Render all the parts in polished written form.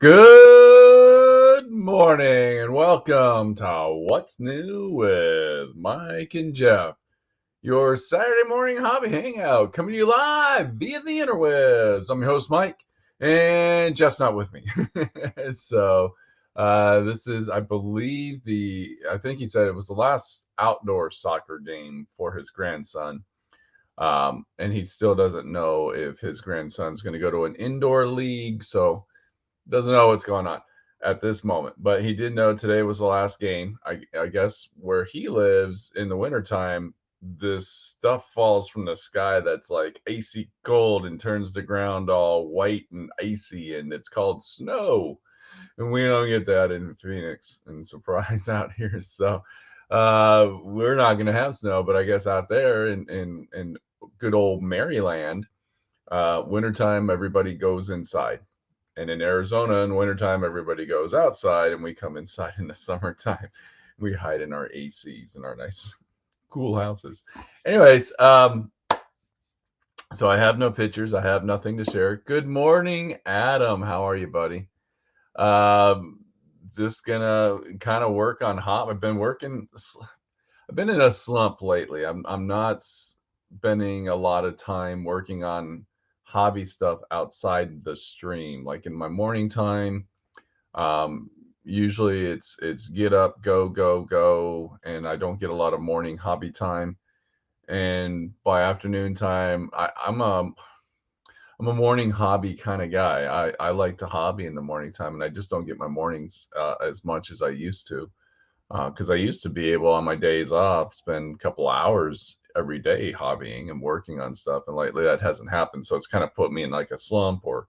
Good morning and welcome to What's New with Mike and Jeff, your Saturday morning hobby hangout coming to you live via the interwebs. I'm your host, Mike, and Jeff's not with me. So this is, I believe, I think he said it was the last outdoor soccer game for his grandson. And he still doesn't know if his grandson's going to go to an indoor league. So doesn't know what's going on at this moment, but he did know today was the last game. I guess where he lives in the wintertime, this stuff falls from the sky that's like icy cold and turns the ground all white and icy, and it's called snow. And we don't get that in Phoenix and Surprise out here. So we're not going to have snow, but I guess out there in good old Maryland, wintertime, everybody goes inside. And in Arizona in wintertime, everybody goes outside and we come inside in the summertime. We hide in our ACs and our nice, cool houses. Anyways, so I have no pictures. I have nothing to share. Good morning, Adam. How are you, buddy? Um, just gonna kind of work on hop. I've been in a slump lately. I'm not spending a lot of time working on hobby stuff outside the stream. Like in my morning time, um, usually it's get up, go, go, go, and I don't get a lot of morning hobby time. And by afternoon time, I'm a morning hobby kind of guy. I like to hobby in the morning time, and I just don't get my mornings as much as I used to. Because I used to be able on my days off spend a couple hours every day hobbying and working on stuff, and lately that hasn't happened. So it's kind of put me in like a slump, or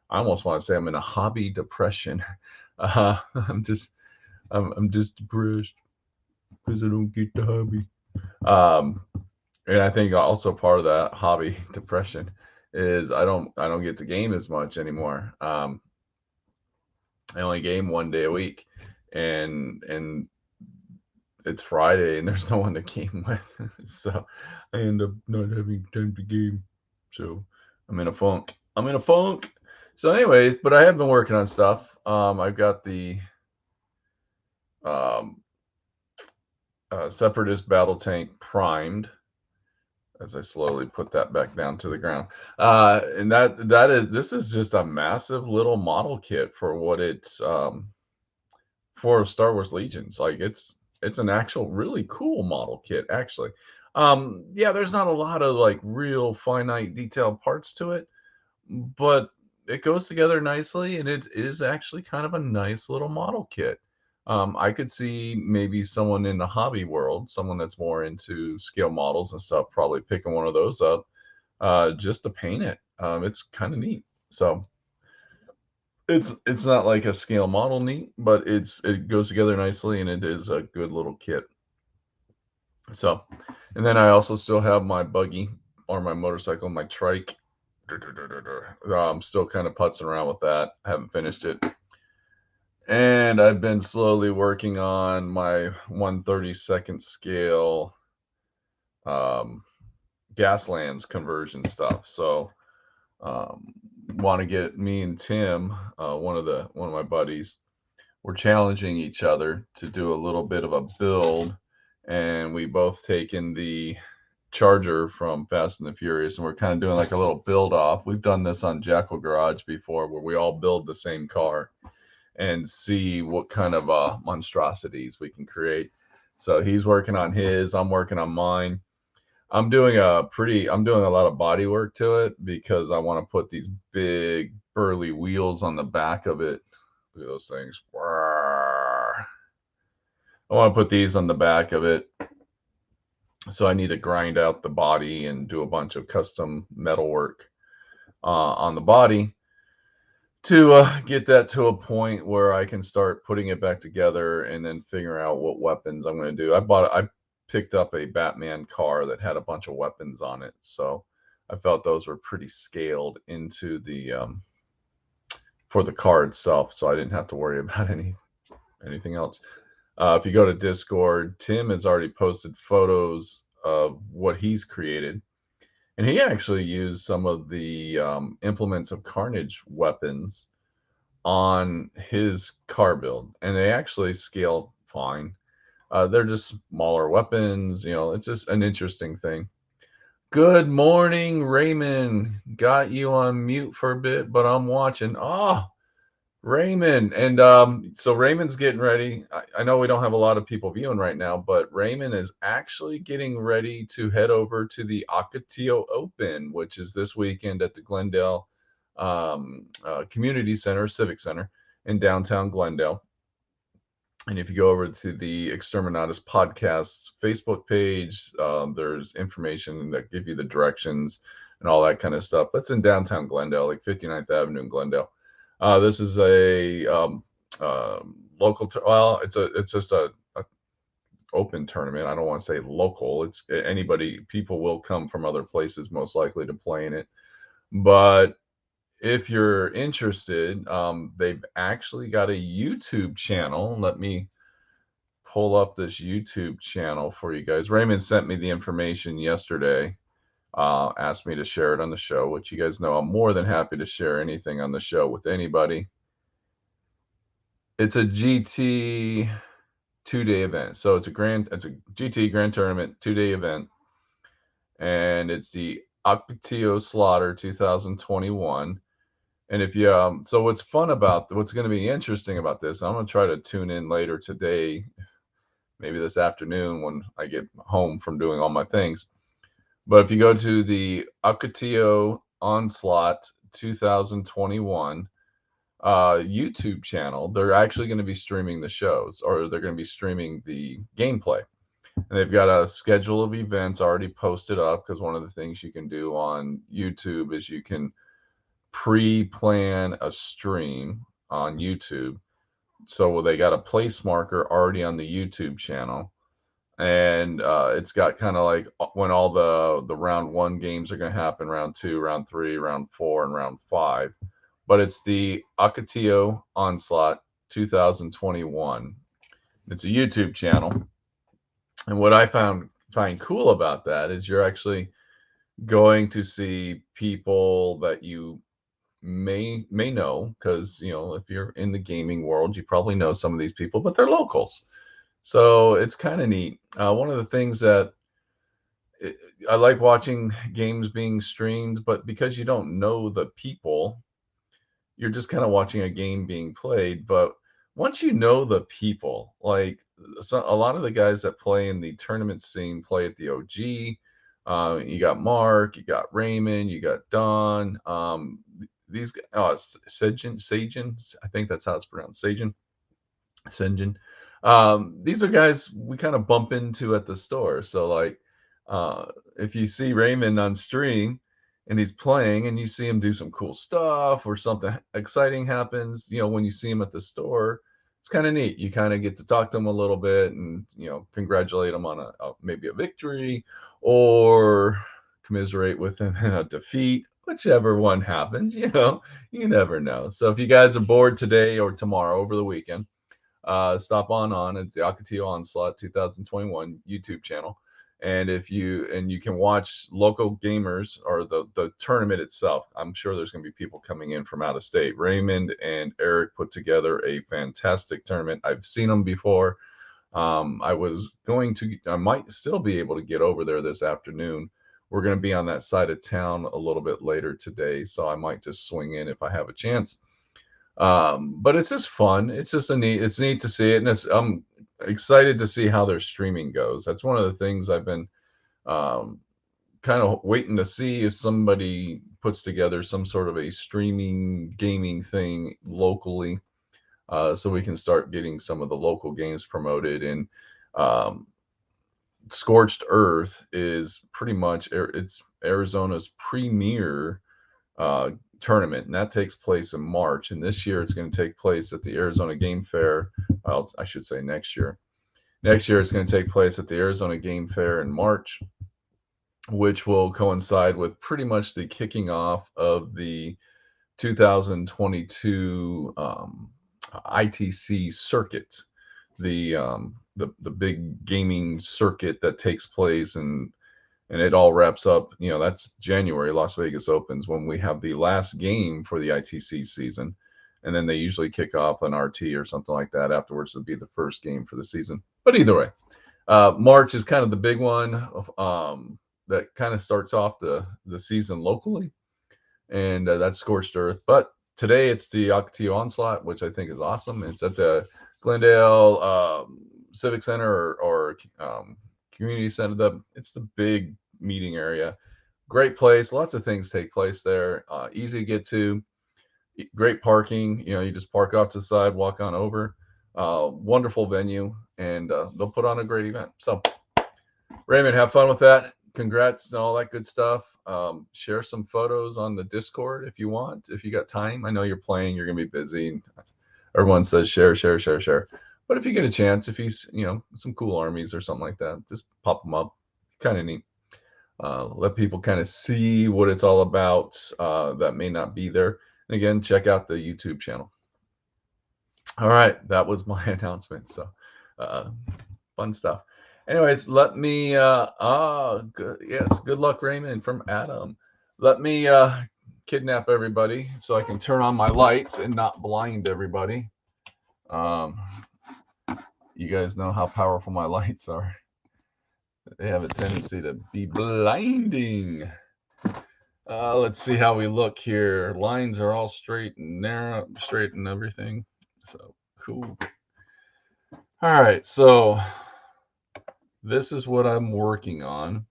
I almost want to say I'm in a hobby depression. Uh, I'm just I'm just depressed because I don't get the hobby. Um, and I think also part of that hobby depression is I don't get to game as much anymore. I only game one day a week, and it's Friday and there's no one to game with. So I end up not having time to game. So I'm in a funk. I'm in a funk. So, anyways, but I have been working on stuff. I've got the um, Separatist battle tank primed as I slowly put that back down to the ground. And this is just a massive little model kit for what it's for Star Wars Legions. Like it's an actual really cool model kit actually. Yeah, there's not a lot of like real finite detailed parts to it, but it goes together nicely and it is actually kind of a nice little model kit. I could see maybe someone in the hobby world, someone that's more into scale models and stuff, probably picking one of those up just to paint it. It's kind of neat. So it's not like a scale model neat, but it goes together nicely and it is a good little kit. So, and then I also still have my buggy or my motorcycle, my trike. I'm still kind of putzing around with that. I haven't finished it. And I've been slowly working on my 1/32 scale um, Gaslands conversion stuff. So, um, want to get me and Tim, one of my buddies, we're challenging each other to do a little bit of a build, and we both taken the Charger from Fast and the Furious, and we're kind of doing like a little build off. We've done this on Jackal Garage before, where we all build the same car and see what kind of monstrosities we can create. So he's working on his, I'm working on mine. I'm doing a lot of body work to it because I want to put these big burly wheels on the back of it. Look at those things. I want to put these on the back of it. So I need to grind out the body and do a bunch of custom metal work on the body to get that to a point where I can start putting it back together and then figure out what weapons I'm going to do. I picked up a Batman car that had a bunch of weapons on it, so I felt those were pretty scaled into the for the car itself, so I didn't have to worry about anything else. If you go to Discord, Tim has already posted photos of what he's created. And he actually used some of the Implements of Carnage weapons on his car build, and they actually scale fine. They're just smaller weapons, it's just an interesting thing. Good morning, Raymond. Got you on mute for a bit, but I'm watching. Raymond. And so Raymond's getting ready. I know we don't have a lot of people viewing right now, but Raymond is actually getting ready to head over to the Ocotillo Open, which is this weekend at the Glendale Community Center, Civic Center in downtown Glendale. And if you go over to the Exterminatus podcast Facebook page, there's information that give you the directions and all that kind of stuff. That's in downtown Glendale, like 59th Avenue in Glendale. This is a local. Well, it's just a open tournament. I don't want to say local. It's anybody. People will come from other places, most likely, to play in it. But if you're interested, they've actually got a YouTube channel. Let me pull up this YouTube channel for you guys. Raymond sent me the information yesterday, asked me to share it on the show, which you guys know I'm more than happy to share anything on the show with anybody. It's a GT 2-day event. So it's a GT Grand Tournament 2-day event, and it's the Ocotillo Slaughter 2021. And if you so what's going to be interesting about this, I'm going to try to tune in later today, maybe this afternoon when I get home from doing all my things. But if you go to the Ocotillo Onslaught 2021 YouTube channel, they're actually going to be streaming the shows, or they're going to be streaming the gameplay. And they've got a schedule of events already posted up, because one of the things you can do on YouTube is you can pre-plan a stream on YouTube. So they got a place marker already on the YouTube channel, and it's got kind of like when all the round 1 games are going to happen: round 2, round 3, round 4, and round 5. But it's the Ocotillo Onslaught 2021. It's a YouTube channel, and what I find cool about that is you're actually going to see people that you may know, because if you're in the gaming world, you probably know some of these people, but they're locals. So it's kind of neat. One of the things that I like watching games being streamed, but because you don't know the people, you're just kind of watching a game being played. But once you know the people, like a lot of the guys that play in the tournament scene play at the OG. You got Mark, you got Raymond, you got Don. These it's Sajin, I think that's how it's pronounced, Sajin. These are guys we kind of bump into at the store. So like, if you see Raymond on stream and he's playing and you see him do some cool stuff, or something exciting happens, when you see him at the store, it's kind of neat. You kind of get to talk to him a little bit and, congratulate him on maybe a victory, or commiserate with him in a defeat, whichever one happens. You never know. So if you guys are bored today or tomorrow over the weekend, stop on. It's the Ocotillo Onslaught 2021 YouTube channel. And you can watch local gamers, or the tournament itself. I'm sure there's going to be people coming in from out of state. Raymond and Eric put together a fantastic tournament. I've seen them before. I might still be able to get over there this afternoon. We're going to be on that side of town a little bit later today, so I might just swing in if I have a chance. But it's just fun. It's just it's neat to see it, and I'm excited to see how their streaming goes. That's one of the things I've been kind of waiting to see, if somebody puts together some sort of a streaming gaming thing locally, so we can start getting some of the local games promoted. And Scorched Earth is pretty much it's Arizona's premier tournament, and that takes place in March. And this year it's going to take place at the Arizona Game Fair. Well, I should say next year. Next year it's going to take place at the Arizona Game Fair in March, which will coincide with pretty much the kicking off of the 2022 ITC circuit, the big gaming circuit that takes place, and it all wraps up. That's January. Las Vegas opens when we have the last game for the ITC season. and then they usually kick off an RT or something like that afterwards to be the first game for the season. But either way, March is kind of the big one that kind of starts off the season locally, and that's Scorched Earth. But today it's the Ocotillo Onslaught, which I think is awesome. It's at the Glendale Civic Center or Community Center. It's the big meeting area. Great place. Lots of things take place there. Easy to get to. Great parking. You know, you just park off to the side, walk on over. Wonderful venue, and they'll put on a great event. So, Raymond, have fun with that. Congrats and all that good stuff. Share some photos on the Discord if you want, if you got time. I know you're playing, you're gonna be busy. Everyone says share. But if you get a chance, if you some cool armies or something like that, just pop them up. Kind of neat. Let people kind of see what it's all about that may not be there. And again, check out the YouTube channel. All right, that was my announcement. So fun stuff. Anyways, let me good luck, Raymond, from Adam. Let me kidnap everybody so I can turn on my lights and not blind everybody. You guys know how powerful my lights are. They have a tendency to be blinding. Let's see how we look here. Lines are all straight and narrow, straight and everything. So cool. All right, so this is what I'm working on.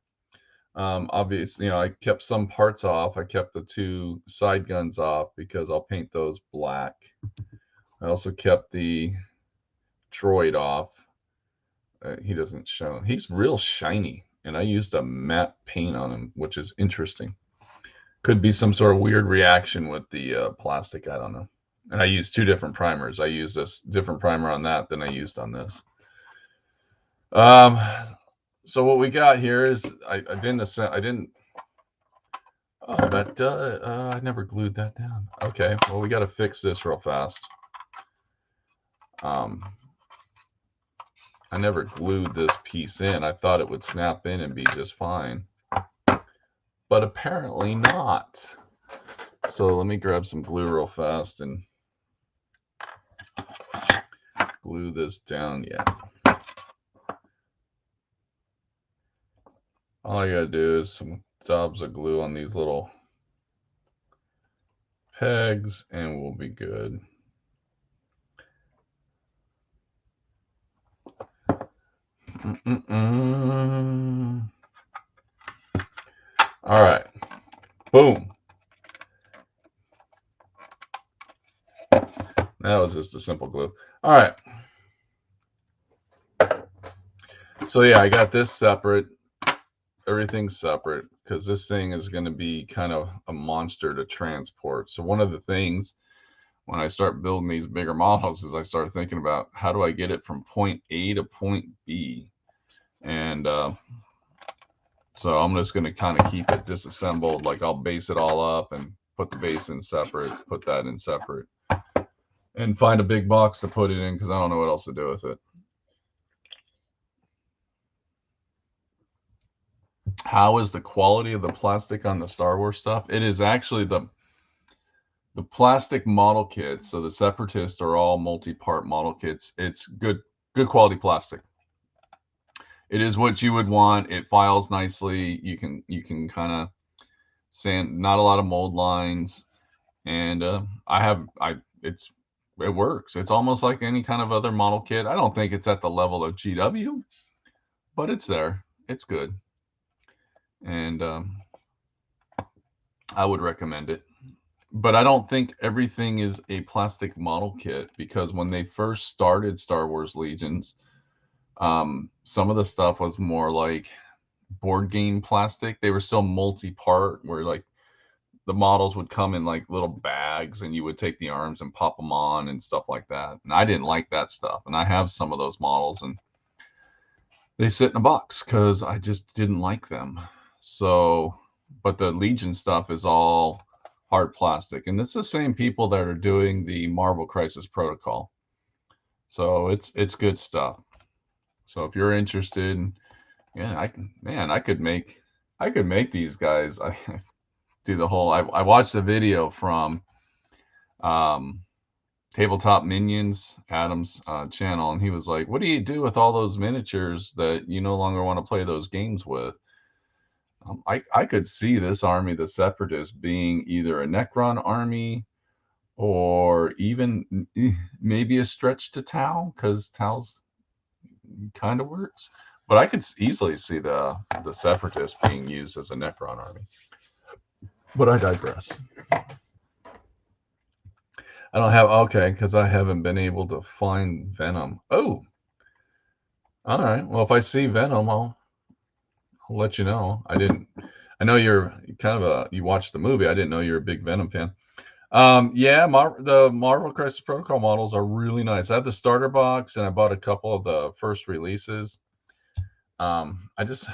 Obviously, I kept some parts off. I kept the 2 side guns off because I'll paint those black. I also kept the droid off. He doesn't show. He's real shiny, and I used a matte paint on him, which is interesting. Could be some sort of weird reaction with the plastic. I don't know. And I used 2 different primers. I used a different primer on that than I used on this. So what we got here is I never glued that down. Okay, well, we got to fix this real fast. I never glued this piece in. I thought it would snap in and be just fine, but apparently not. So let me grab some glue real fast and glue this down. Yeah. All I gotta do is some dobs of glue on these little pegs and we'll be good. All right. Boom. That was just a simple glue. All right. So yeah, I got this separate. Everything's separate because this thing is going to be kind of a monster to transport. So one of the things when I start building these bigger models is I start thinking about how do I get it from point A to point B. And so I'm just going to kind of keep it disassembled. Like I'll base it all up and put the base in separate, put that in separate, and find a big box to put it in because I don't know what else to do with it. How is the quality of the plastic on the Star Wars stuff? It is actually the plastic model kits. So the Separatists are all multi-part model kits. It's good quality plastic. It is what you would want. It files nicely. You can kind of sand, not a lot of mold lines, and it works. It's almost like any kind of other model kit. I don't think it's at the level of GW, but it's there. It's good. And I would recommend it. But I don't think everything is a plastic model kit because when they first started Star Wars Legions, some of the stuff was more like board game plastic. They were still multi-part where like the models would come in like little bags and you would take the arms and pop them on and stuff like that. And I didn't like that stuff. And I have some of those models and they sit in a box because I just didn't like them. So, but the Legion stuff is all hard plastic. And it's the same people that are doing the Marvel Crisis Protocol. So it's good stuff. So if you're interested, yeah, I could make these guys. I do the whole, I watched a video from Tabletop Minions, Adam's channel, and he was like, "What do you do with all those miniatures that you no longer want to play those games with?" I could see this army, the Separatists, being either a Necron army or even maybe a stretch to Tau, because Tau's kind of works. But I could easily see the Separatists being used as a Necron army. But I digress. I don't have, okay, because I haven't been able to find Venom. Oh, all right. Well, if I see Venom, I'll let you know. I know you're kind of you watched the movie. I didn't know you're a big Venom fan. Yeah, the Marvel Crisis Protocol models are really nice. I have the starter box, and I bought a couple of the first releases. I just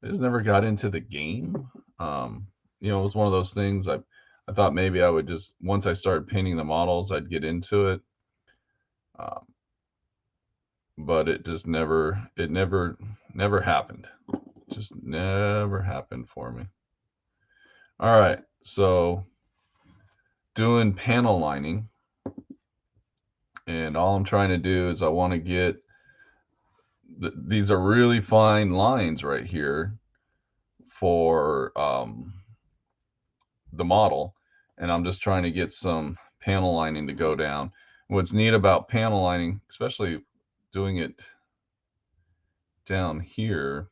never got into the game. It was one of those things. I thought maybe I would just, once I started painting the models, I'd get into it. But it just never happened. Just never happened for me. All right, so doing panel lining, and all I'm trying to do is I want to get these are really fine lines right here for the model, and I'm just trying to get some panel lining to go down. What's neat about panel lining, especially doing it down here,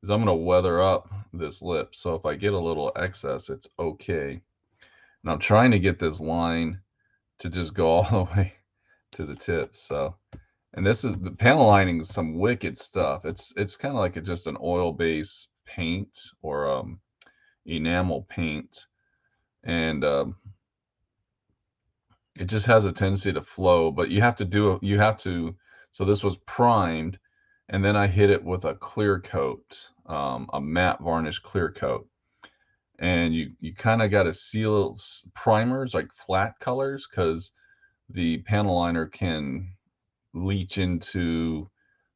is I'm going to weather up this lip. So if I get a little excess, it's okay. And I'm trying to get this line to just go all the way to the tip. So, and this is the panel lining is some wicked stuff. It's kind of like just an oil-based paint or enamel paint, and it just has a tendency to flow. But you have to. So this was primed, and then I hit it with a clear coat, a matte varnish clear coat. And you kind of got to seal primers like flat colors, because the panel liner can leach into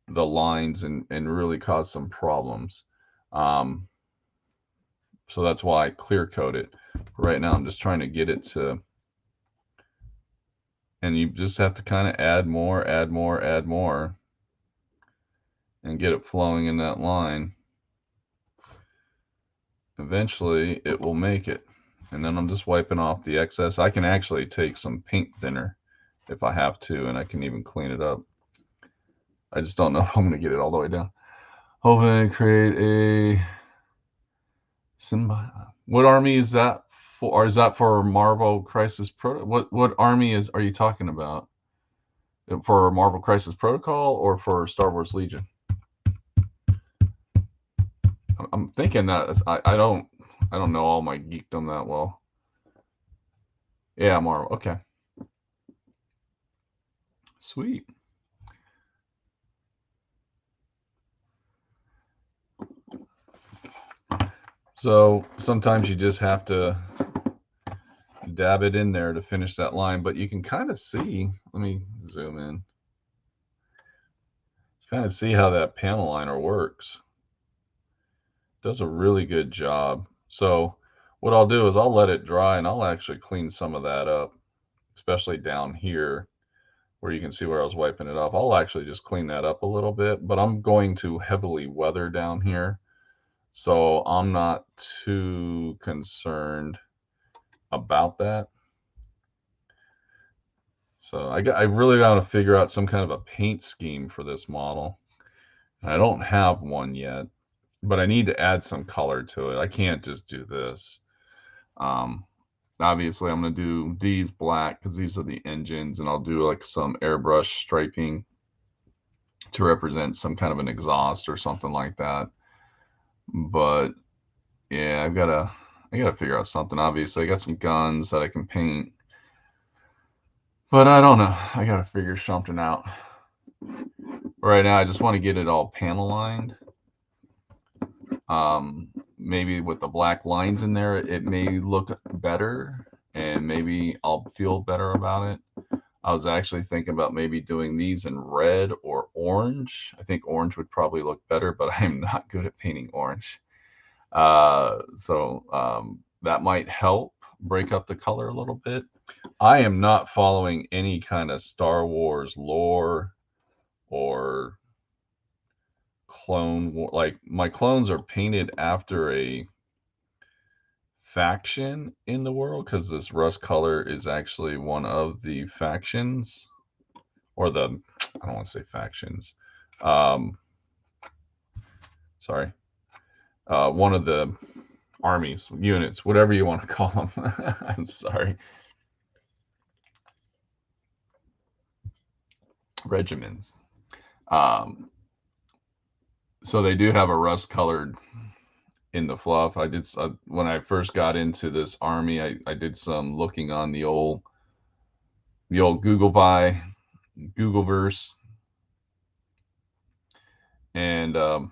the lines and really cause some problems. So that's why I clear coat it. Right now I'm just trying to get it to, and you just have to kind of add more, and get it flowing in that line. Eventually it will make it. And then I'm just wiping off the excess. I can actually take some paint thinner if I have to, and I can even clean it up. I just don't know if I'm going to get it all the way down. Hopefully create a What army is that for? Or is that for Marvel Crisis Protocol? What army are you talking about? For Marvel Crisis Protocol or for Star Wars Legion? I'm thinking that I don't know all my geekdom that well. Yeah, Marvel. Okay. Sweet. So sometimes you just have to dab it in there to finish that line, but you can kind of see, let me zoom in, kind of see how that panel liner works. Does a really good job. So what I'll do is I'll let it dry, and I'll actually clean some of that up, especially down here where you can see where I was wiping it off. I'll actually just clean that up a little bit, but I'm going to heavily weather down here, so I'm not too concerned about that. So I really got to figure out some kind of a paint scheme for this model. I don't have one yet, but I need to add some color to it. I can't just do this. Obviously, I'm going to do these black because these are the engines, and I'll do like some airbrush striping to represent some kind of an exhaust or something like that. But yeah, I gotta figure out something. Obviously, I got some guns that I can paint, but I don't know. I gotta figure something out. Right now, I just want to get it all panel lined. Maybe with the black lines in there, it may look better, and maybe I'll feel better about it. I was actually thinking about maybe doing these in red or orange. I think orange would probably look better, but I'm not good at painting orange. So that might help break up the color a little bit. I am not following any kind of Star Wars lore or clone war. Like, my clones are painted after a faction in the world, because this rust color is actually one of the factions, or the, I don't want to say factions. Um, sorry. One of the armies, units, whatever you want to call them. I'm sorry. Regiments. Um, so they do have a rust colored in the fluff. I did when I first got into this army, I did some looking on the old Googleverse, and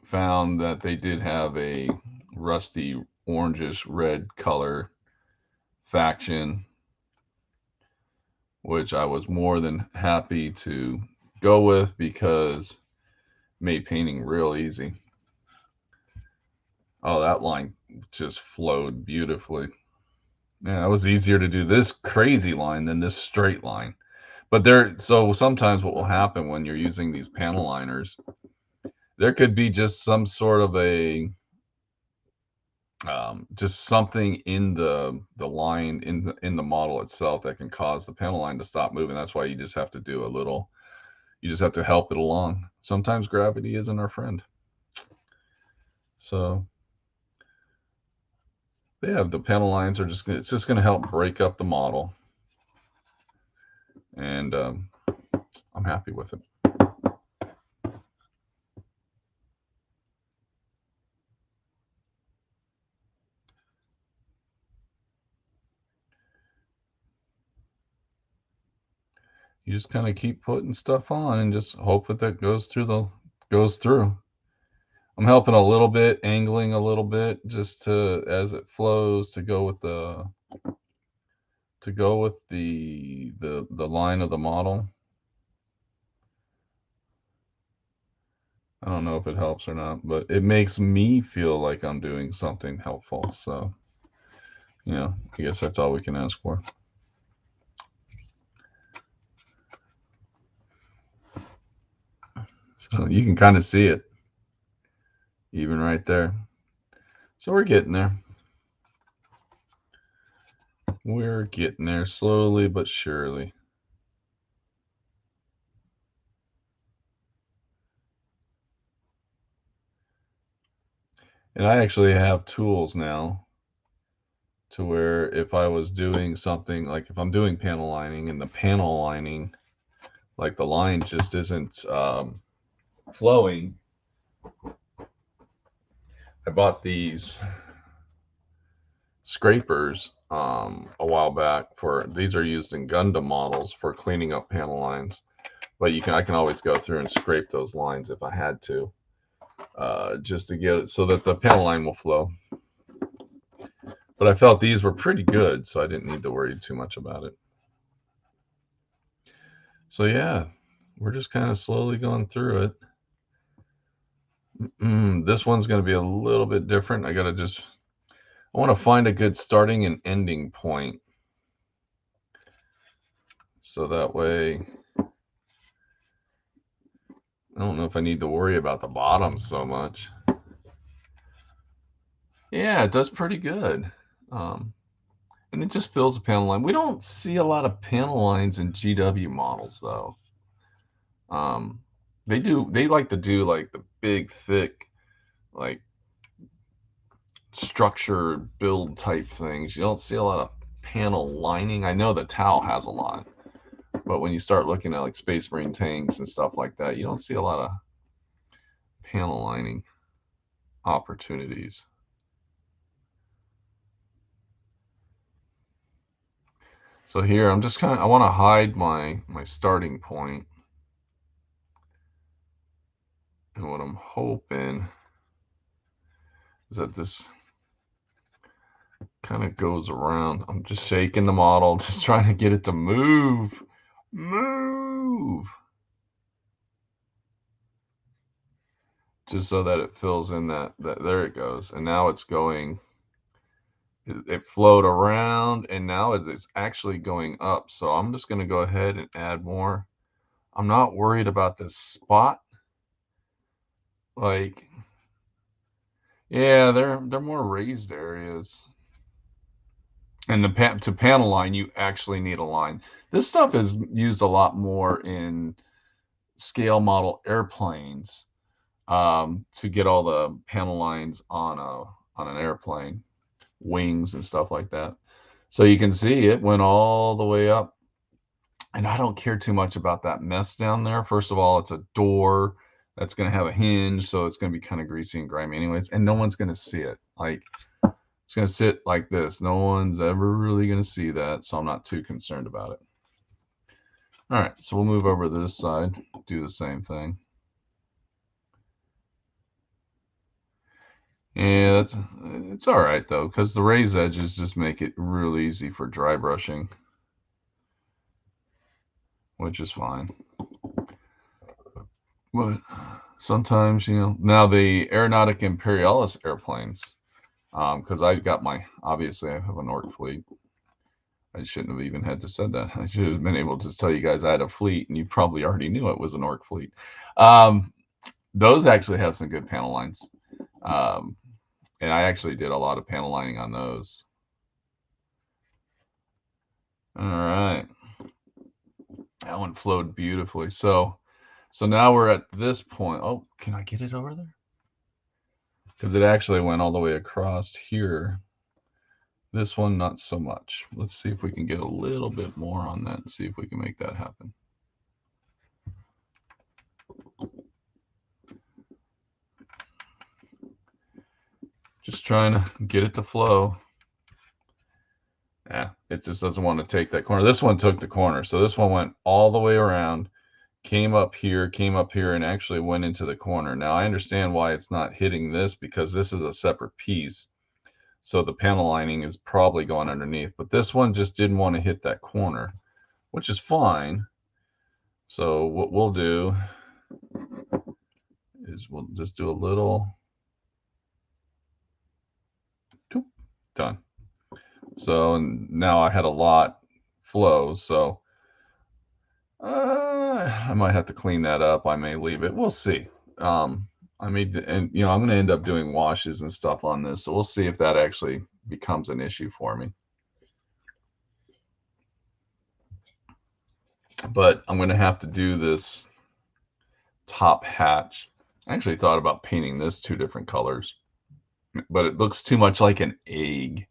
found that they did have a rusty orangish red color faction, which I was more than happy to go with because made painting real easy. Oh, that line just flowed beautifully. Yeah, it was easier to do this crazy line than this straight line. But so sometimes what will happen when you're using these panel liners, there could be just some sort of a just something in the line in the model itself that can cause the panel line to stop moving. That's why you just have to do a little. You just have to help it along. Sometimes gravity isn't our friend. So yeah, the panel lines are it's just going to help break up the model, and I'm happy with it. You just kind of keep putting stuff on and just hope that goes through. I'm helping a little bit, angling a little bit, just to as it flows to go with the line of the model. I don't know if it helps or not, but it makes me feel like I'm doing something helpful. So, I guess that's all we can ask for. So you can kind of see it even right there. So we're getting there. We're getting there slowly but surely. And I actually have tools now to where if I was doing something, like if I'm doing panel lining and the panel lining, like the line just isn't flowing, I bought these scrapers a while back. These are used in Gundam models for cleaning up panel lines, but I can always go through and scrape those lines if I had to, just to get it so that the panel line will flow. But I felt these were pretty good, so I didn't need to worry too much about it. So yeah, we're just kind of slowly going through it. This one's going to be a little bit different. I want to find a good starting and ending point, so that way I don't know if I need to worry about the bottom so much. Yeah, it does pretty good. And it just fills the panel line. We don't see a lot of panel lines in GW models, though. They like to do like the big, thick, like structure build type things. You don't see a lot of panel lining. I know the Tau has a lot, but when you start looking at like Space Marine tanks and stuff like that, you don't see a lot of panel lining opportunities. So here I'm just I want to hide my starting point. And what I'm hoping is that this kind of goes around. I'm just shaking the model, just trying to get it to move. Move. Just so that it fills in that there it goes. And now it's going it flowed around, and now it's actually going up. So I'm just going to go ahead and add more. I'm not worried about this spot. Like, yeah, they're more raised areas. And to panel line, you actually need a line. This stuff is used a lot more in scale model airplanes, to get all the panel lines on an airplane, wings and stuff like that. So you can see it went all the way up. And I don't care too much about that mess down there. First of all, it's a door that's going to have a hinge, so it's going to be kind of greasy and grimy anyways, and no one's going to see it. Like, it's going to sit like this. No one's ever really going to see that, so I'm not too concerned about it. All right, so we'll move over to this side, do the same thing. Yeah, it's all right though, because the raised edges just make it real easy for dry brushing, which is fine. But sometimes, now the Aeronautic Imperialis airplanes, because obviously I have an Orc fleet. I shouldn't have even had to said that. I should have been able to tell you guys I had a fleet, and you probably already knew it was an Orc fleet. Those actually have some good panel lines. And I actually did a lot of panel lining on those. All right. That one flowed beautifully. So now we're at this point. Oh, can I get it over there? Because it actually went all the way across here. This one, not so much. Let's see if we can get a little bit more on that and see if we can make that happen. Just trying to get it to flow. Yeah, it just doesn't want to take that corner. This one took the corner. So this one went all the way around, came up here, and actually went into the corner. Now I understand why it's not hitting this, because this is a separate piece. So the panel lining is probably going underneath, but this one just didn't want to hit that corner, which is fine. So what we'll do is we'll just do a little, done. So now I had a lot flow, so I might have to clean that up. I may leave it. We'll see. I may, and I'm going to end up doing washes and stuff on this, so we'll see if that actually becomes an issue for me. But I'm going to have to do this top hatch. I actually thought about painting this 2 different colors, but it looks too much like an egg,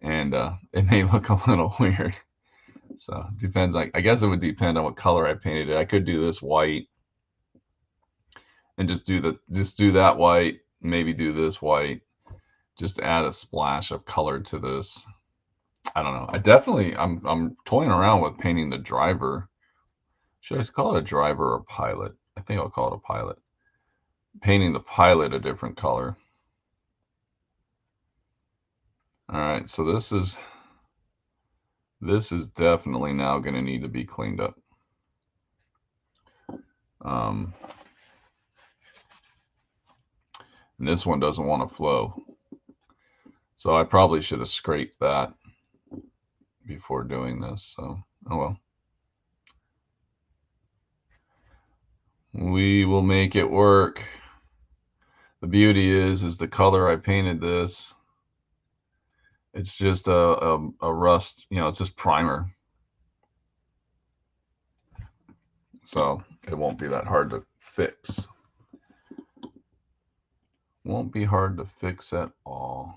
and it may look a little weird. So it depends. I guess it would depend on what color I painted it. I could do this white and just do that white, maybe do this white, just add a splash of color to this. I don't know. I'm toying around with painting the driver. Should I call it a driver or pilot? I think I'll call it a pilot. Painting the pilot a different color. All right, so this is definitely now going to need to be cleaned up. And this one doesn't want to flow. So I probably should have scraped that before doing this. So, oh well. We will make it work. The beauty is the color I painted this, it's just a rust, it's just primer. So it won't be that hard to fix. Won't be hard to fix at all.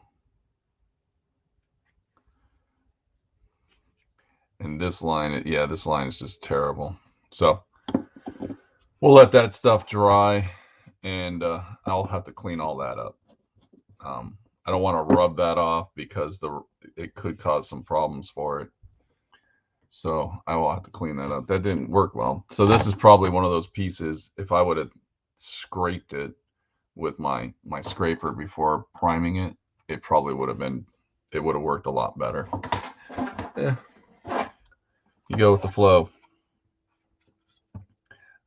And this line, this line is just terrible. So we'll let that stuff dry, and I'll have to clean all that up. I don't want to rub that off because it could cause some problems for it. So I will have to clean that up. That didn't work well. So this is probably one of those pieces, if I would have scraped it with my scraper before priming it, it probably would have worked a lot better. Yeah. You go with the flow.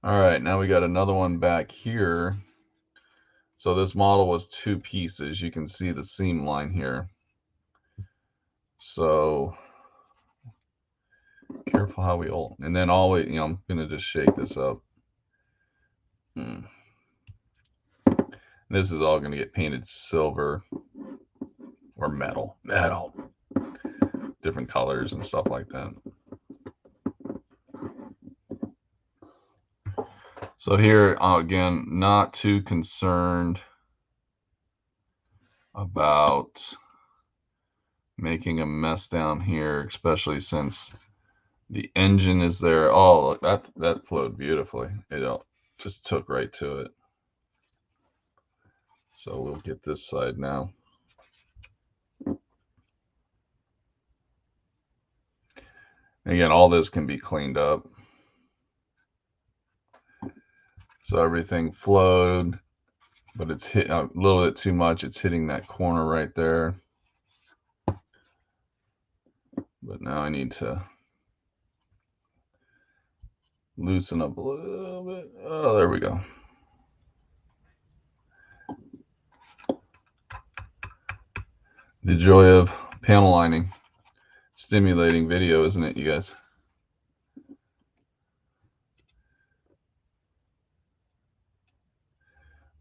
All right, now we got another one back here. So this model was 2 pieces. You can see the seam line here. So careful how we hold. And then always, I'm going to just shake this up. This is all going to get painted silver or metal. Different colors and stuff like that. So here, again, not too concerned about making a mess down here, especially since the engine is there. Oh, look, that flowed beautifully. It just took right to it. So we'll get this side now. Again, all this can be cleaned up. So everything flowed, but it's hit a little bit too much. It's hitting that corner right there. But now I need to loosen up a little bit. Oh, there we go. The joy of panel lining. Stimulating video, isn't it, you guys?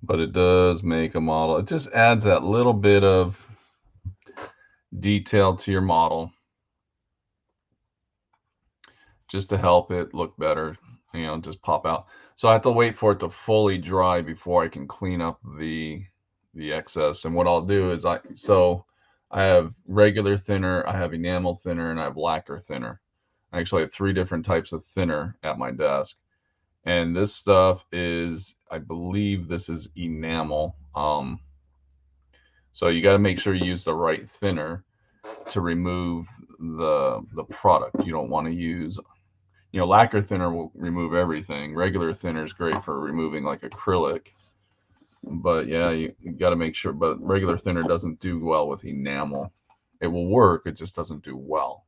But it does make a model. It just adds that little bit of detail to your model just to help it look better, just pop out. So I have to wait for it to fully dry before I can clean up the excess. And what I'll do is I have regular thinner, I have enamel thinner, and I have lacquer thinner. I actually have 3 different types of thinner at my desk. And this stuff is, I believe this is enamel. So you got to make sure you use the right thinner to remove the product. You don't want to use, lacquer thinner will remove everything. Regular thinner is great for removing like acrylic. But yeah, you got to make sure. But regular thinner doesn't do well with enamel. It will work, it just doesn't do well.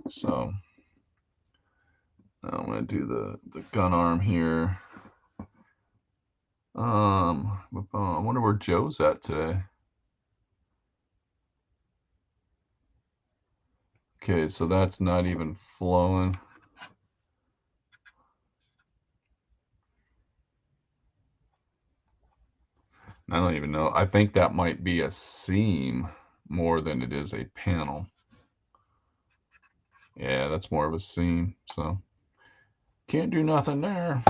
So I'm going to do the gun arm here. I wonder where Joe's at today. Okay, so that's not even flowing. I don't even know. I think that might be a seam more than it is a panel. Yeah, that's more of a seam, so can't do nothing there.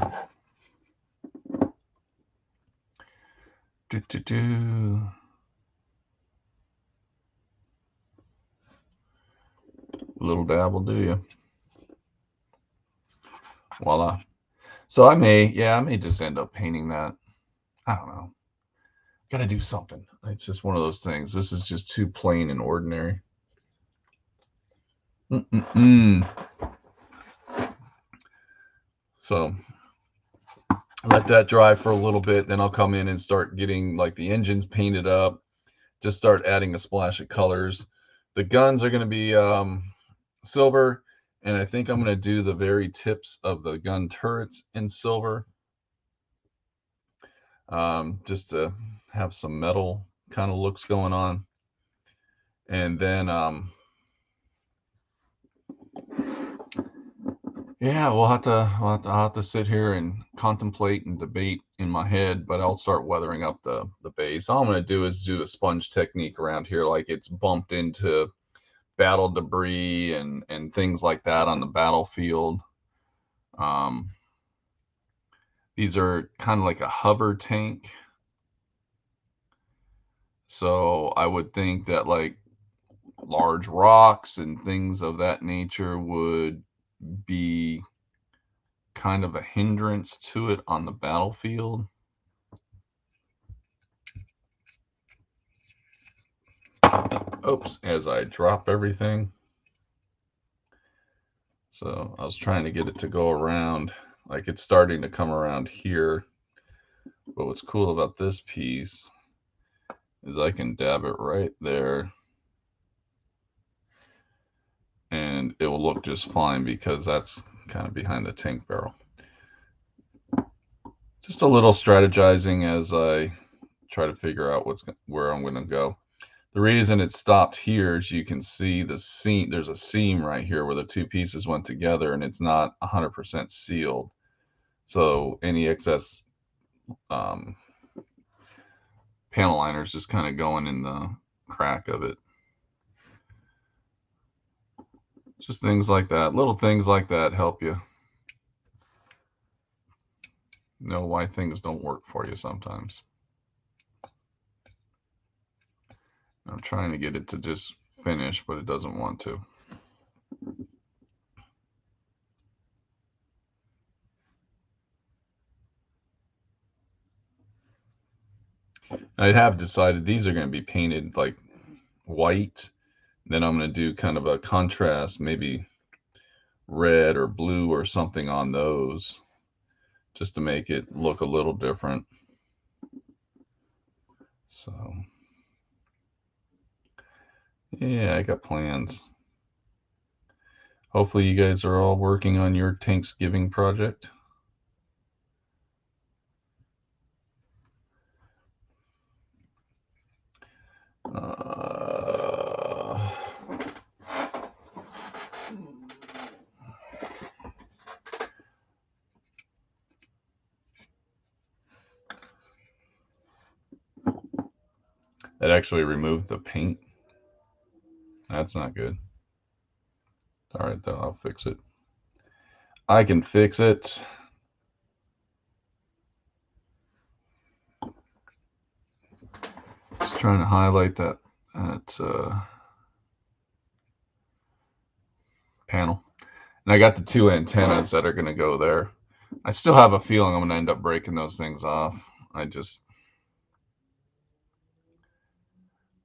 Little dab will do you. Voila. So I may just end up painting that. I don't know. Gotta do something. It's just one of those things. This is just too plain and ordinary. So let that dry for a little bit, then I'll come in and start getting like the engines painted up, just start adding a splash of colors. The guns are going to be silver, and I think I'm going to do the very tips of the gun turrets in silver, just to have some metal kind of looks going on. And then yeah, I'll have to sit here and contemplate and debate in my head, but I'll start weathering up the base. All I'm going to do is do the sponge technique around here, like it's bumped into battle debris and things like that on the battlefield. These are kind of like a hover tank. So I would think that like large rocks and things of that nature would be kind of a hindrance to it on the battlefield. Oops, as I drop everything. So I was trying to get it to go around, like it's starting to come around here. But what's cool about this piece is I can dab it right there and it will look just fine because that's kind of behind the tank barrel. Just a little strategizing as I try to figure out where I'm going to go. The reason it stopped here is you can see the seam. There's a seam right here where the two pieces went together, and it's not 100% sealed. So any excess um, panel liner is just kind of going in the crack of it. Just things like that. Little things like that help you know why things don't work for you sometimes. I'm trying to get it to just finish, but it doesn't want to. I have decided these are going to be painted like white. Then I'm going to do kind of a contrast, maybe red or blue or something on those, just to make it look a little different. So, yeah, I got plans. Hopefully you guys are all working on your Thanksgiving project. That actually removed the paint. That's not good. All right, though, I'll fix it. I can fix it. Just trying to highlight that panel. And I got the two antennas that are going to go there. I still have a feeling I'm going to end up breaking those things off.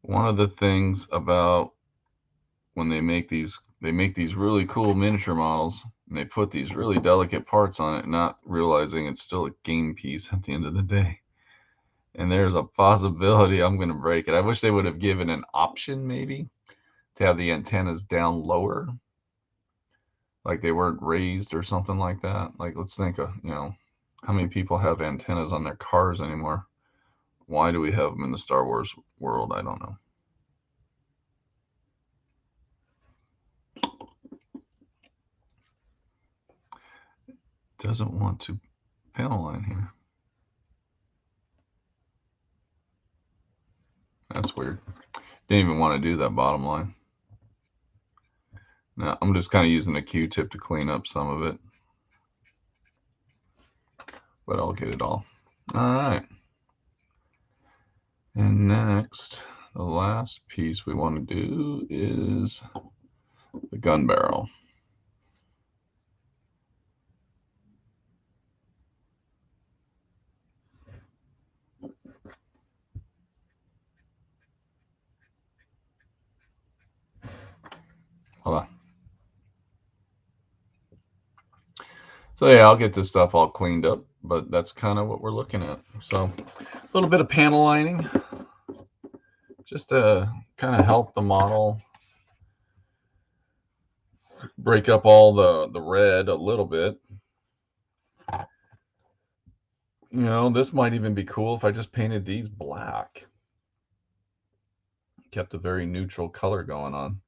One of the things about when they make these really cool miniature models, and they put these really delicate parts on it, not realizing it's still a game piece at the end of the day. And there's a possibility I'm going to break it. I wish they would have given an option maybe to have the antennas down lower, like they weren't raised or something like that. Like, let's think of, how many people have antennas on their cars anymore? Why do we have them in the Star Wars world? I don't know. Doesn't want to panel line here. That's weird. Didn't even want to do that bottom line. Now I'm just kind of using a Q-tip to clean up some of it, but I'll get it all. All right. And next, the last piece we want to do is the gun barrel. Hold on. So yeah, I'll get this stuff all cleaned up, but that's kind of what we're looking at. So a little bit of panel lining, just to kind of help the model break up all the red a little bit. This might even be cool if I just painted these black. Kept a very neutral color going on.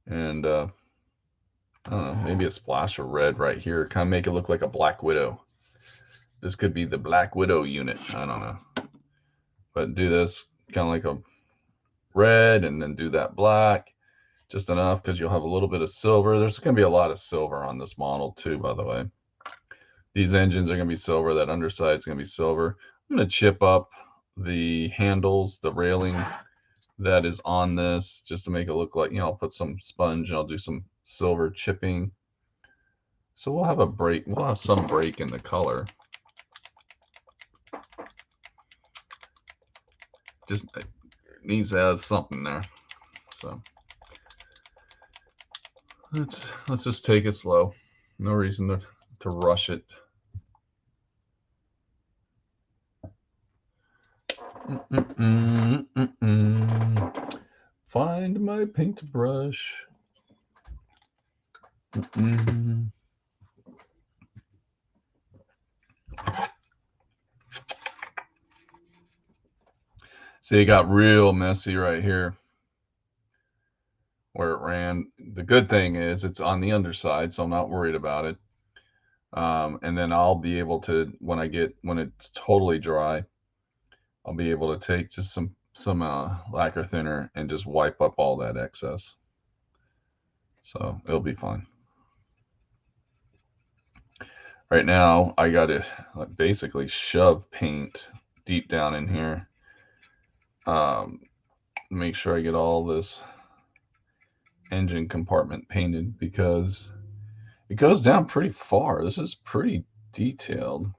And I don't know, maybe a splash of red right here, kind of make it look like a Black Widow. This could be the Black Widow unit. I don't know. But do this kind of like a red and then do that black. Just enough because you'll have a little bit of silver. There's going to be a lot of silver on this model too, by the way. These engines are going to be silver. That underside is going to be silver. I'm going to chip up the handles, the railing that is on this, just to make it look like, I'll put some sponge and I'll do some silver chipping. So we'll have a break. We'll have some break in the color. Just needs to have something there. So let's just take it slow. No reason to rush it. Find my paintbrush. See, it got real messy right here where it ran. The good thing is it's on the underside, so I'm not worried about it. And then I'll be able to, when it's totally dry, I'll be able to take just some lacquer thinner and just wipe up all that excess. So it'll be fine. Right now, I got to basically shove paint deep down in here. Make sure I get all this engine compartment painted because it goes down pretty far. This is pretty detailed.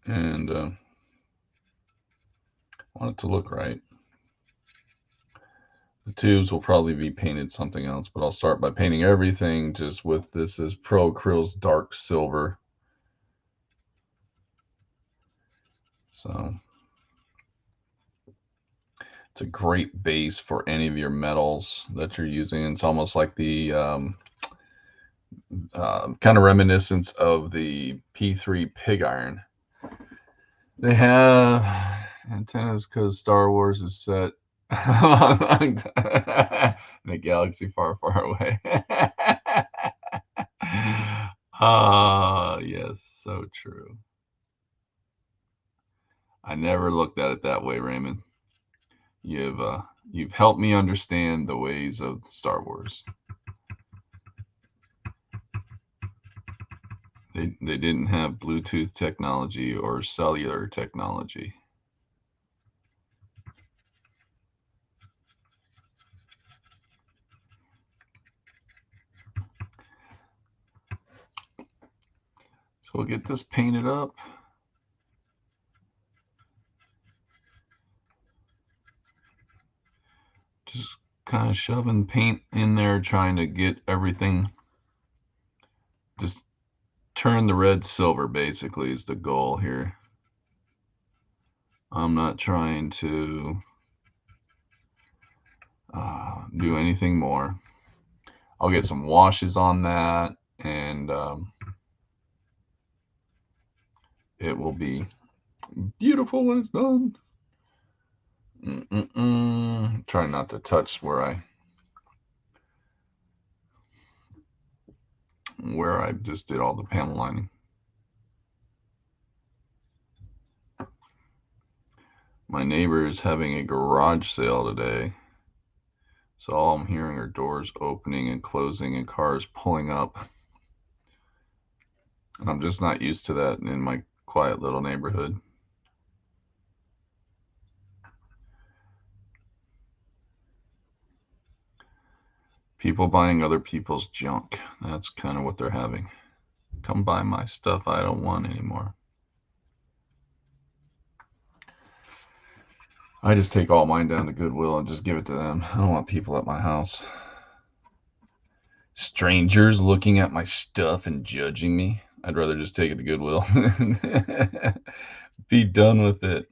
And I want it to look right. The tubes will probably be painted something else, but I'll start by painting everything just with this is Pro Acryl's dark silver. So it's a great base for any of your metals that you're using. It's almost like the kind of reminiscence of the P3 pig iron. They have antennas because Star Wars is set in a galaxy far, far away. Yes, so true. I never looked at it that way, Raymond. You've helped me understand the ways of Star Wars. They didn't have Bluetooth technology or cellular technology. So we'll get this painted up. Just kind of shoving paint in there, trying to get everything. Just turn the red silver, basically, is the goal here. I'm not trying to do anything more. I'll get some washes on that, and it will be beautiful when it's done. Try not to touch where I just did all the panel lining. My neighbor is having a garage sale today, so all I'm hearing are doors opening and closing and cars pulling up. And I'm just not used to that in my quiet little neighborhood. People buying other people's junk. That's kind of what they're having. Come buy my stuff I don't want anymore. I just take all mine down to Goodwill and just give it to them. I don't want people at my house. Strangers looking at my stuff and judging me. I'd rather just take it to Goodwill. Be done with it.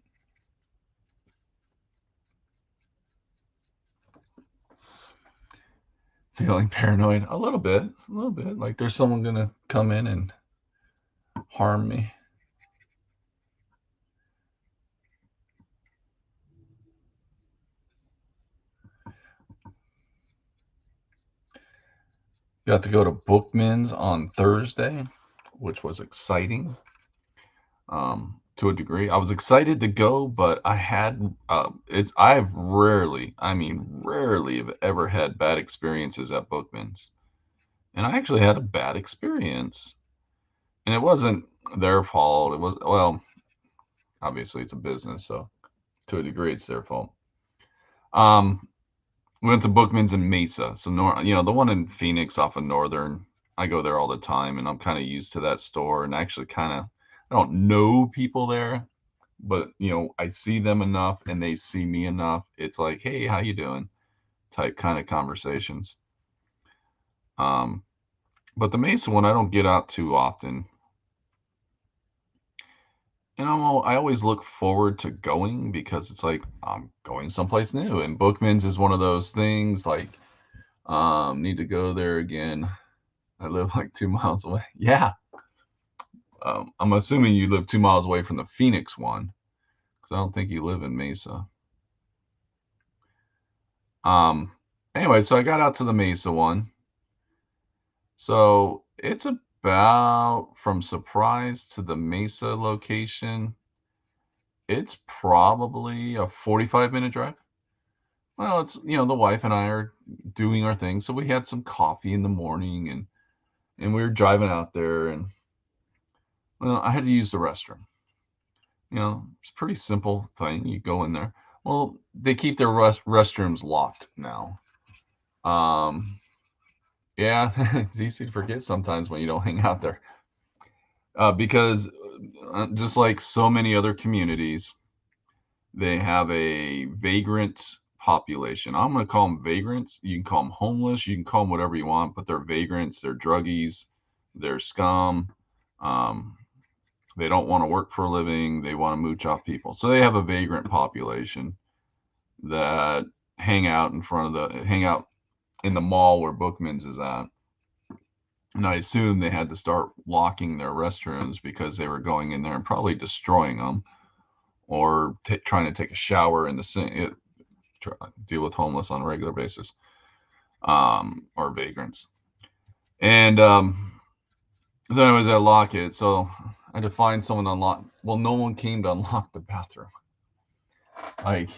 Feeling paranoid? A little bit. Like there's someone going to come in and harm me. Got to go to Bookman's on Thursday, which was exciting. To a degree, I was excited to go, but I've rarely have ever had bad experiences at Bookman's, and I actually had a bad experience, and it wasn't their fault. It was, well, obviously it's a business, so to a degree it's their fault. We went to Bookman's in Mesa, so the one in Phoenix off of Northern. I go there all the time, and I'm kind of used to that store, and actually I don't know people there, but I see them enough and they see me enough. It's like, hey, how you doing? Type kind of conversations. But the Mesa one, I don't get out too often. And I always look forward to going because it's like I'm going someplace new. And Bookman's is one of those things like, need to go there again. I live like 2 miles away. Yeah. I'm assuming you live 2 miles away from the Phoenix one, because I don't think you live in Mesa. Um, anyway, so I got out to the Mesa one. So it's about from Surprise to the Mesa location. It's probably a 45-minute drive. Well, it's, the wife and I are doing our thing. So we had some coffee in the morning and we were driving out there and well, I had to use the restroom. It's a pretty simple thing. You go in there. Well, they keep their restrooms locked now. Yeah, it's easy to forget sometimes when you don't hang out there. Because just like so many other communities, they have a vagrant population. I'm going to call them vagrants. You can call them homeless. You can call them whatever you want, but they're vagrants. They're druggies. They're scum. Um, they don't want to work for a living. They want to mooch off people. So they have a vagrant population that hang out in the mall where Bookman's is at. And I assume they had to start locking their restrooms because they were going in there and probably destroying them or trying to take a shower in the sink, deal with homeless on a regular basis, or vagrants. And so anyways, I lock it. So I had to find someone to unlock. Well, no one came to unlock the bathroom. Like,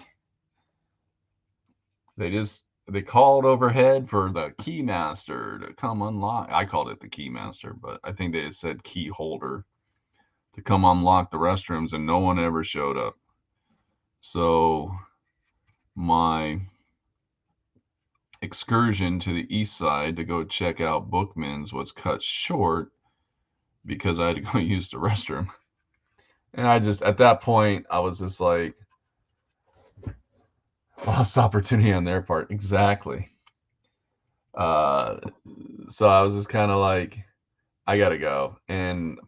they called overhead for the key master to come unlock. I called it the key master, but I think they said key holder to come unlock the restrooms, and no one ever showed up. So my excursion to the east side to go check out Bookman's was cut short because I had to go use the restroom. And at that point, I was just like, lost opportunity on their part. Exactly. So I was just kind of like, I gotta go. And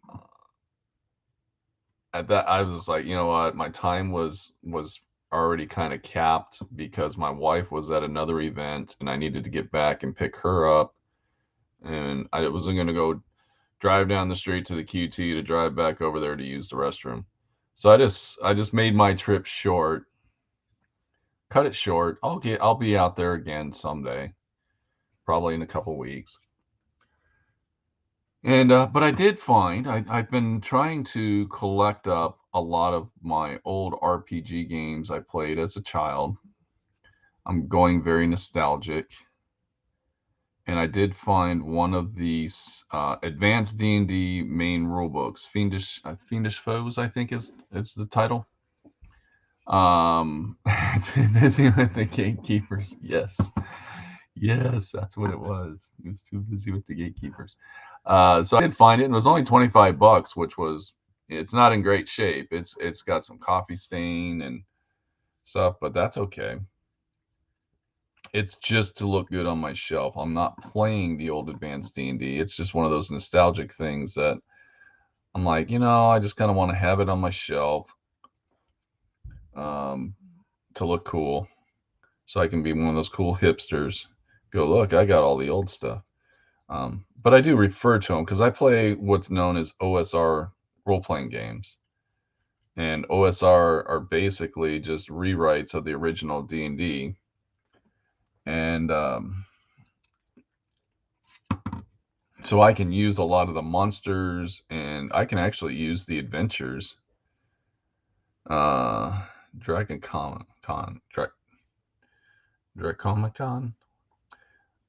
at that, I was just like, you know what? My time was already kind of capped because my wife was at another event and I needed to get back and pick her up. And I wasn't going to go drive down the street to the QT to drive back over there to use the restroom. So I just made my trip short, cut it short. I'll be out there again someday, probably in a couple weeks. And but I did find I've been trying to collect up a lot of my old RPG games I played as a child. I'm going very nostalgic, and I did find one of these advanced D&D main rule books, Fiendish Foes, I think is the title. Too busy with the gatekeepers. Yes, that's what it was. It was too busy with the gatekeepers. So I did find it, and it was only $25, which was, it's not in great shape. It's got some coffee stain and stuff, but that's okay. It's just to look good on my shelf. I'm not playing the old advanced D&D. It's just one of those nostalgic things that I'm like, I just kind of want to have it on my shelf, to look cool, so I can be one of those cool hipsters. Go, look, I got all the old stuff. But I do refer to them because I play what's known as OSR role-playing games. And OSR are basically just rewrites of the original D&D. And so I can use a lot of the monsters, and I can actually use the adventures. Draconomicon,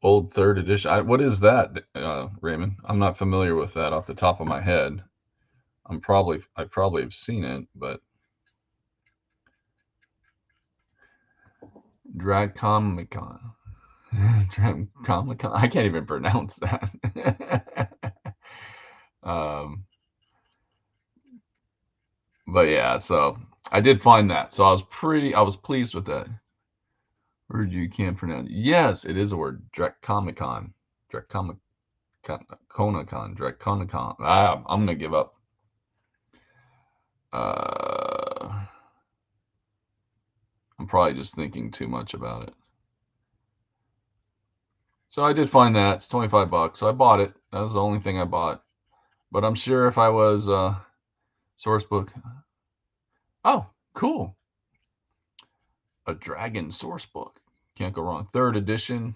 old 3rd edition. What is that, Raymond? I'm not familiar with that off the top of my head. I probably have seen it, but Draconomicon. Draconomicon. I can't even pronounce that. But yeah, so I did find that. So I was pleased with that. Word you can't pronounce. Yes, it is a word. Draconomicon. Draconomicon. I'm gonna give up. I'm probably just thinking too much about it. So I did find that. It's $25. So I bought it. That was the only thing I bought. But I'm sure if I was source book, oh, cool, a dragon source book, can't go wrong. Third edition,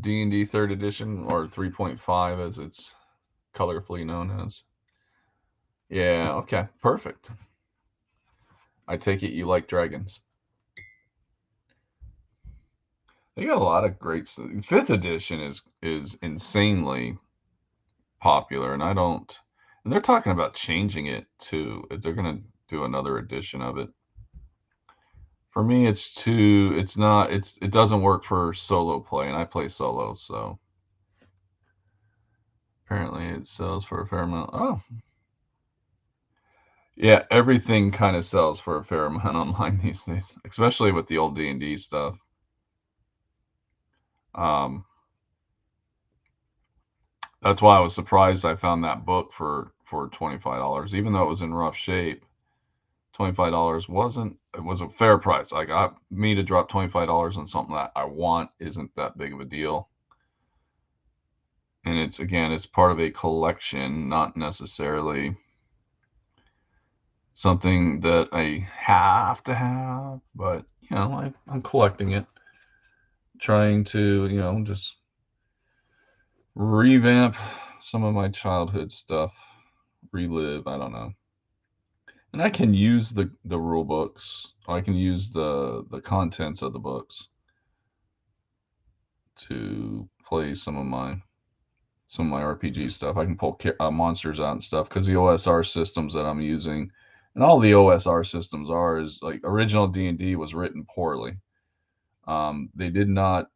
D&D third edition, or 3.5 as it's colorfully known as. Yeah, okay, perfect. I take it you like dragons. They got a lot of great. Fifth edition is insanely popular, and I don't. And they're talking about changing it too. They're gonna do another edition of it. For me, it's too. It's not. It doesn't work for solo play, and I play solo, so apparently it sells for a fair amount. Oh, yeah, everything kind of sells for a fair amount online these days, especially with the old D&D stuff. Um, that's why I was surprised I found that book for $25, even though it was in rough shape. $25 wasn't it was a fair price. I got me to drop $25 on something that I want isn't that big of a deal. And it's again, it's part of a collection, not necessarily something that I have to have, but I'm collecting it, trying to, just revamp some of my childhood stuff, relive, I don't know. And I can use the rule books. I can use the contents of the books to play some of my RPG stuff. I can pull monsters out and stuff because the OSR systems that I'm using, and all the OSR systems are is like original D&D was written poorly. They did not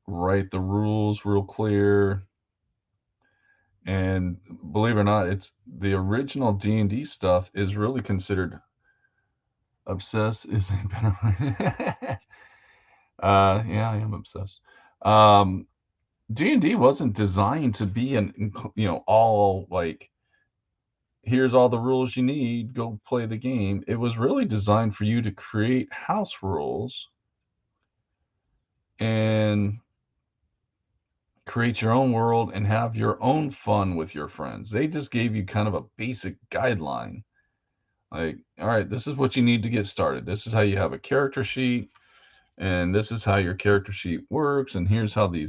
write the rules real clear, and believe it or not, it's the original D&D stuff is really considered obsessed. Is a better word. Yeah, I am obsessed. D&D wasn't designed to be all like here's all the rules you need, go play the game. It was really designed for you to create house rules and create your own world and have your own fun with your friends. They just gave you kind of a basic guideline. Like, all right, this is what you need to get started. This is how you have a character sheet, and this is how your character sheet works, and here's how the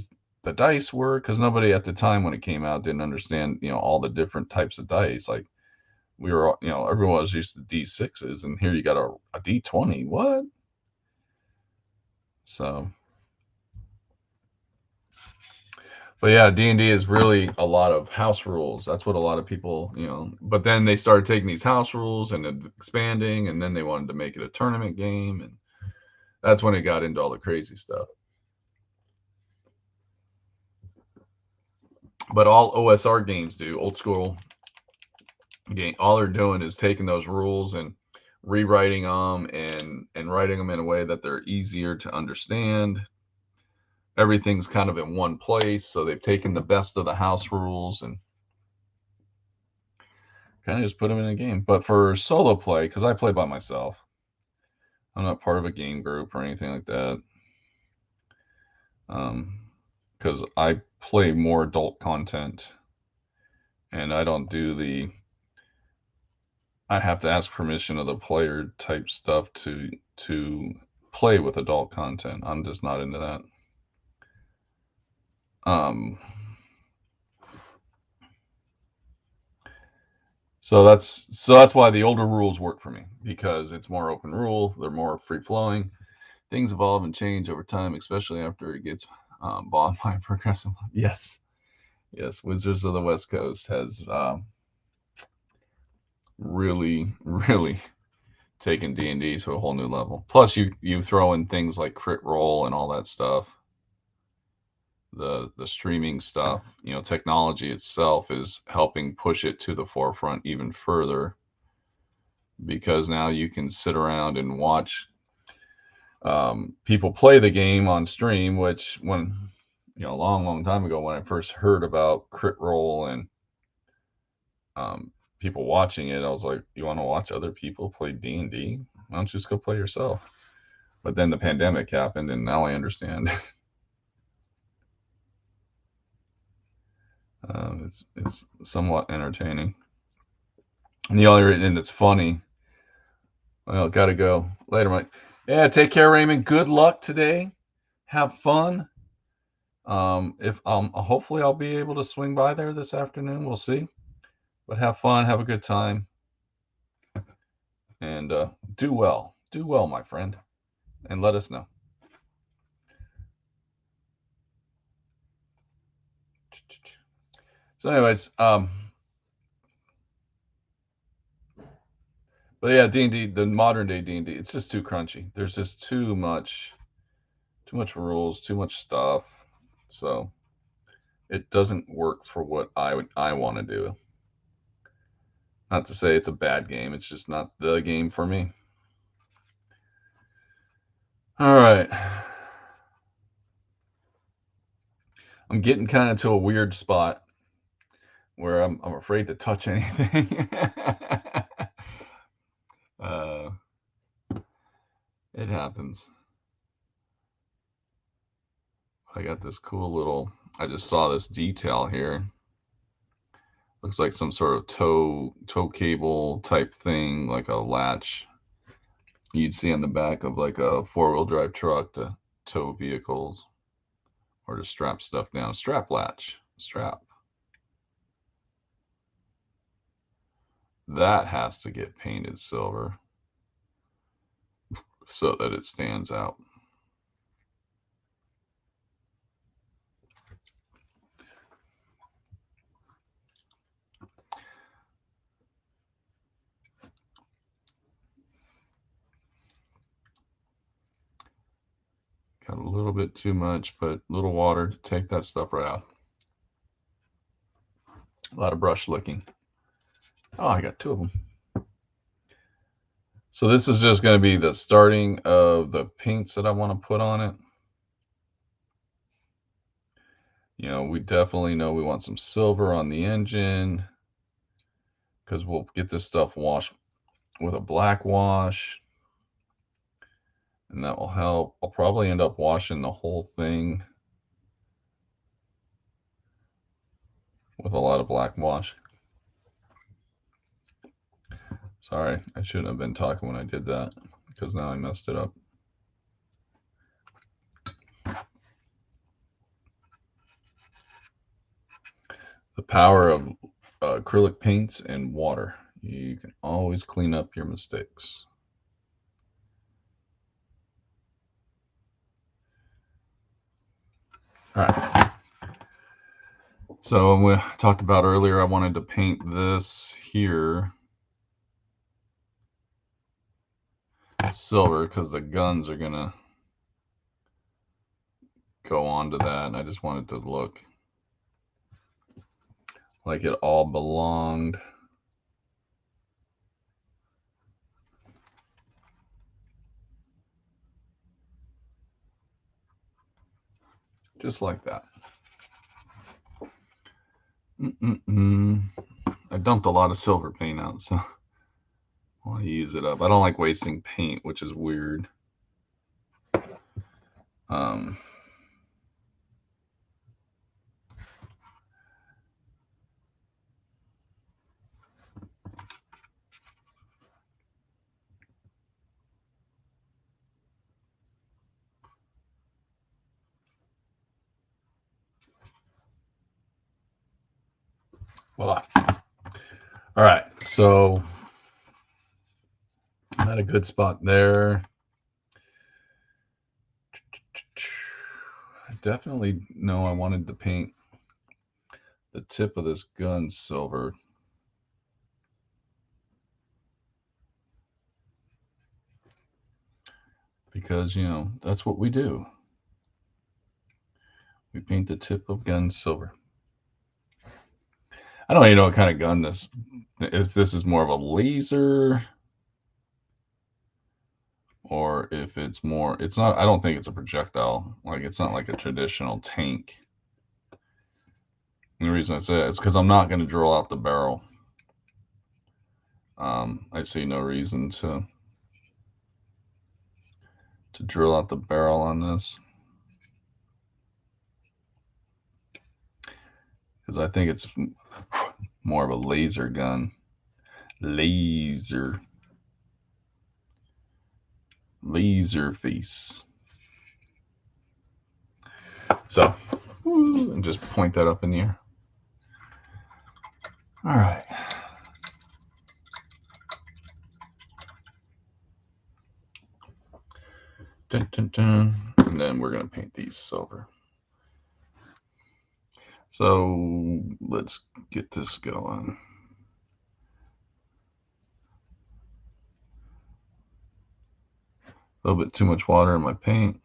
dice work, because nobody at the time when it came out didn't understand, all the different types of dice. Like we were, everyone was used to D6s, and here you got a D20. What? So, but yeah, D&D is really a lot of house rules. That's what a lot of people, but then they started taking these house rules and expanding, and then they wanted to make it a tournament game, and that's when it got into all the crazy stuff. But all OSR games do, old school game, all they're doing is taking those rules and rewriting them and writing them in a way that they're easier to understand. Everything's kind of in one place, so they've taken the best of the house rules and kind of just put them in a game. But for solo play, because I play by myself, I'm not part of a game group or anything like that. Because I play more adult content, and I don't do I have to ask permission of the player type stuff to play with adult content. I'm just not into that. Um, so that's why the older rules work for me, because it's more open rule. They're more free flowing. Things evolve and change over time, especially after it gets bought by Progressive. Yes, yes. Wizards of the West Coast has really, really taken D&D to a whole new level. Plus, you throw in things like crit roll and all that stuff. The streaming stuff, technology itself is helping push it to the forefront even further, because now you can sit around and watch people play the game on stream. Which when a long, long time ago when I first heard about crit roll and people watching it, I was like, you want to watch other people play D&D? Why don't you just go play yourself? But then the pandemic happened, and now I understand. It's somewhat entertaining. And the only reason it's funny. Well, gotta go later, Mike. Yeah, take care, Raymond. Good luck today. Have fun. If hopefully I'll be able to swing by there this afternoon. We'll see. But have fun. Have a good time. And do well. Do well, my friend. And let us know. So, anyways, but yeah, D&D, the modern day D&D, it's just too crunchy. There's just too much rules, too much stuff. So it doesn't work for what I want to do. Not to say it's a bad game. It's just not the game for me. All right. I'm getting kind of to a weird spot where I'm afraid to touch anything. It happens. I got this cool little, I just saw this detail here. Looks like some sort of tow cable type thing, like a latch you'd see on the back of like a 4-wheel drive truck to tow vehicles or to strap stuff down. Strap latch. Strap. That has to get painted silver so that it stands out. Got a little bit too much, but a little water to take that stuff right out. A lot of brush licking. Oh, I got 2 of them. So this is just going to be the starting of the paints that I want to put on it. You know, we definitely know we want some silver on the engine because we'll get this stuff washed with a black wash. And that will help. I'll probably end up washing the whole thing with a lot of black wash. Sorry, I shouldn't have been talking when I did that because now I messed it up. The power of acrylic paints and water. You can always clean up your mistakes. All right. So we talked about earlier, I wanted to paint this here silver because the guns are going to go onto that. And I just wanted to look like it all belonged. Just like that. I dumped a lot of silver paint out, so I want to use it up. I don't like wasting paint, which is weird. Voila. All right, so I'm at a good spot there. I definitely know I wanted to paint the tip of this gun silver. Because, you know, that's what we do. We paint the tip of guns silver. I don't even know what kind of gun this, if this is more of a laser or if it's more, it's not, I don't think it's a projectile. Like, it's not like a traditional tank. And the reason I say that is because I'm not going to drill out the barrel. I see no reason to drill out the barrel on this. because I think it's more of a laser gun. Laser face. So, and just point that up in the air. All right. Dun, dun, dun. And then we're going to paint these silver. So let's get this going. A little bit too much water in my paint.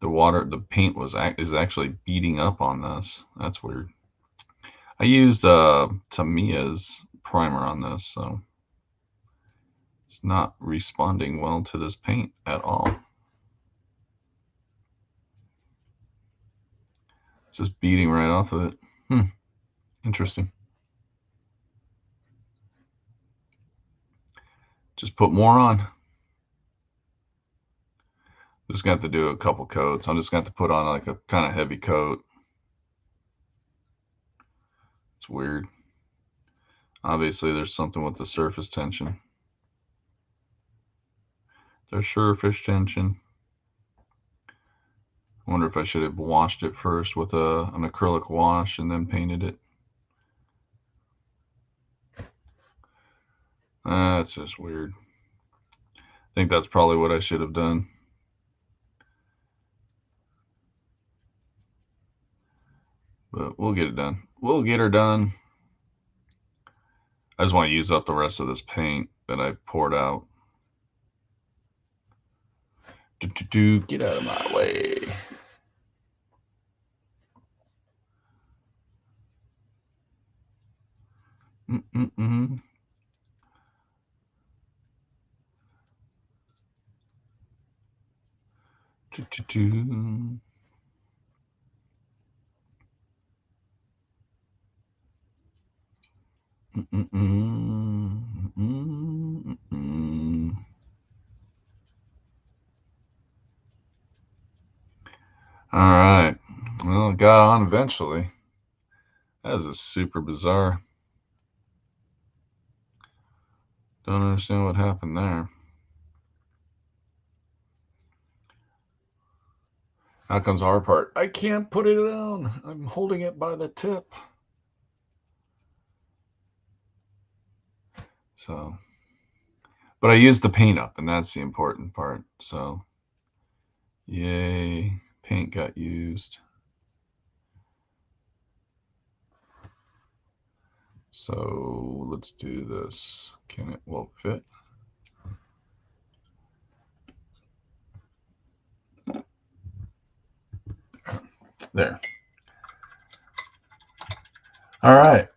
The paint is actually beating up on this. That's weird. I used Tamiya's primer on this, so it's not responding well to this paint at all. It's just beating right off of it. Interesting. Just put more on. Just got to do a couple coats. I'm just going to put on like a kind of heavy coat. It's weird. Obviously, there's something with the surface tension. There's surface tension. I wonder if I should have washed it first with an acrylic wash and then painted it. That's just weird. I think that's probably what I should have done. But we'll get it done. We'll get her done. I just want to use up the rest of this paint that I poured out. Get out of my way. All right. Well, it got on eventually. That is super bizarre. Don't understand what happened there. Now comes our part. I can't put it down. I'm holding it by the tip. So, but I used the paint up, and that's the important part. So, yay, paint got used. So let's do this. Can it will fit? There. All right.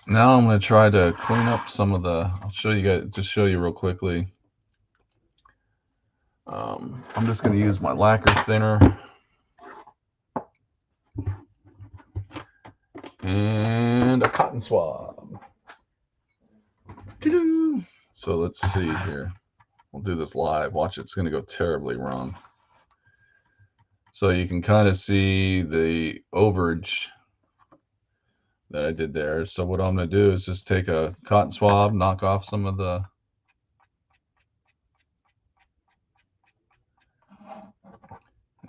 Now I'm going to try to clean up some of the, I'll show you guys, just show you real quickly. I'm just going to use my lacquer thinner and a cotton swab. So let's see here. We'll do this live. Watch, it's going to go terribly wrong. So you can kind of see the overage that I did there. So what I'm going to do is just take a cotton swab, knock off some of the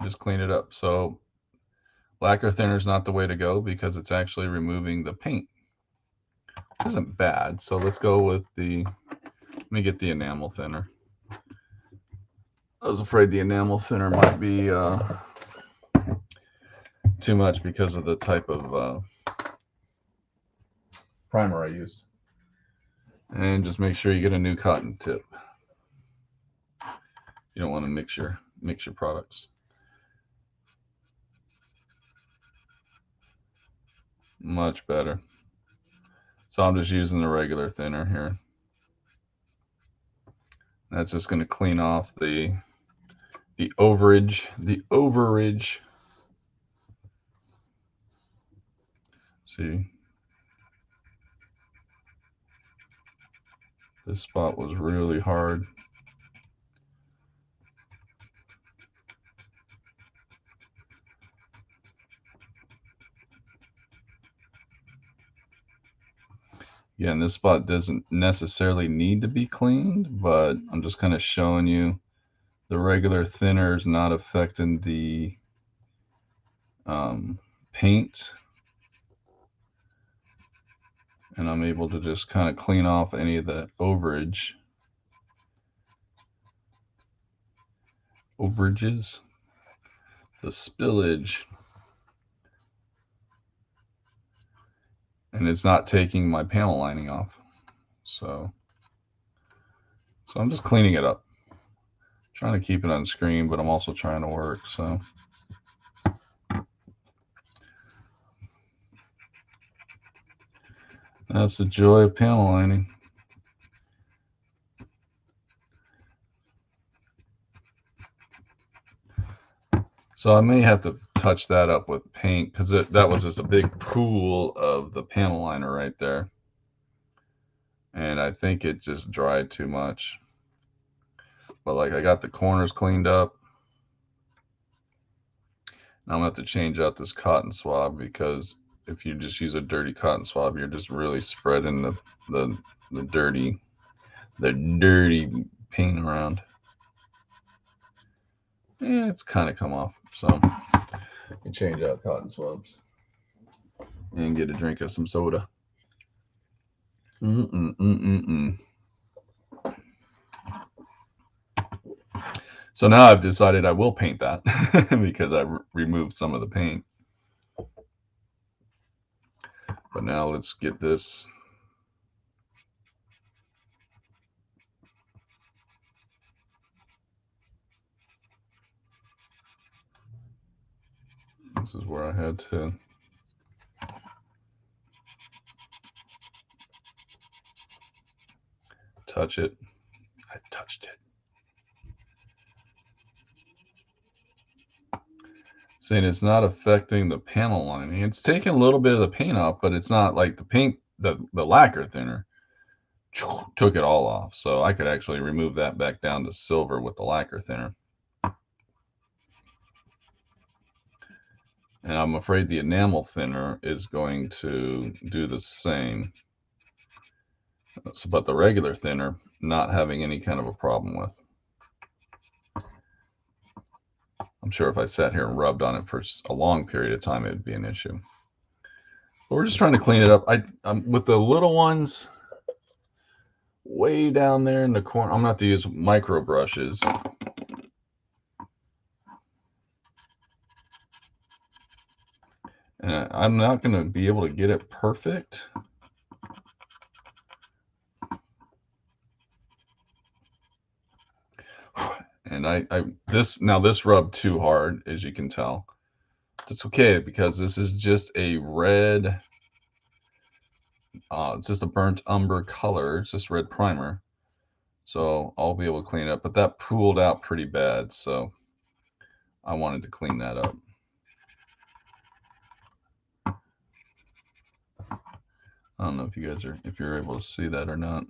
just clean it up. So lacquer thinner is not the way to go because it's actually removing the paint. It isn't bad. So let's go with the, let me get the enamel thinner. I was afraid the enamel thinner might be too much because of the type of primer I used. And just make sure you get a new cotton tip. You don't want to mix your products. Much better. So I'm just using the regular thinner here. That's just going to clean off the overage. See, this spot was really hard. Again, this spot doesn't necessarily need to be cleaned, but I'm just kind of showing you the regular thinner is not affecting the paint. And I'm able to just kind of clean off any of the overages, the spillage. And it's not taking my panel lining off. So I'm just cleaning it up. Trying to keep it on screen, but I'm also trying to work, so. That's the joy of panel lining. So I may have to touch that up with paint because that was just a big pool of the panel liner right there. And I think it just dried too much. But like I got the corners cleaned up. I'm gonna have to change out this cotton swab because if you just use a dirty cotton swab, you're just really spreading the dirty paint around. Yeah, it's kind of come off, so you can change out cotton swabs and get a drink of some soda. So now I've decided I will paint that because I removed some of the paint. But now let's get this. This is where I had to touch it. I touched it. Saying it's not affecting the panel lining. It's taking a little bit of the paint off, but it's not like the paint, the lacquer thinner took it all off. So I could actually remove that back down to silver with the lacquer thinner. And I'm afraid the enamel thinner is going to do the same. So, but the regular thinner, not having any kind of a problem with. I'm sure if I sat here and rubbed on it for a long period of time, it would be an issue. But we're just trying to clean it up. I'm with the little ones way down there in the corner. I'm going to have to use micro brushes. And I'm not going to be able to get it perfect. And this rubbed too hard, as you can tell. It's okay because this is just a red. It's just a burnt umber color. It's just red primer. So I'll be able to clean it up. But that pooled out pretty bad. So I wanted to clean that up. I don't know if you guys if you're able to see that or not.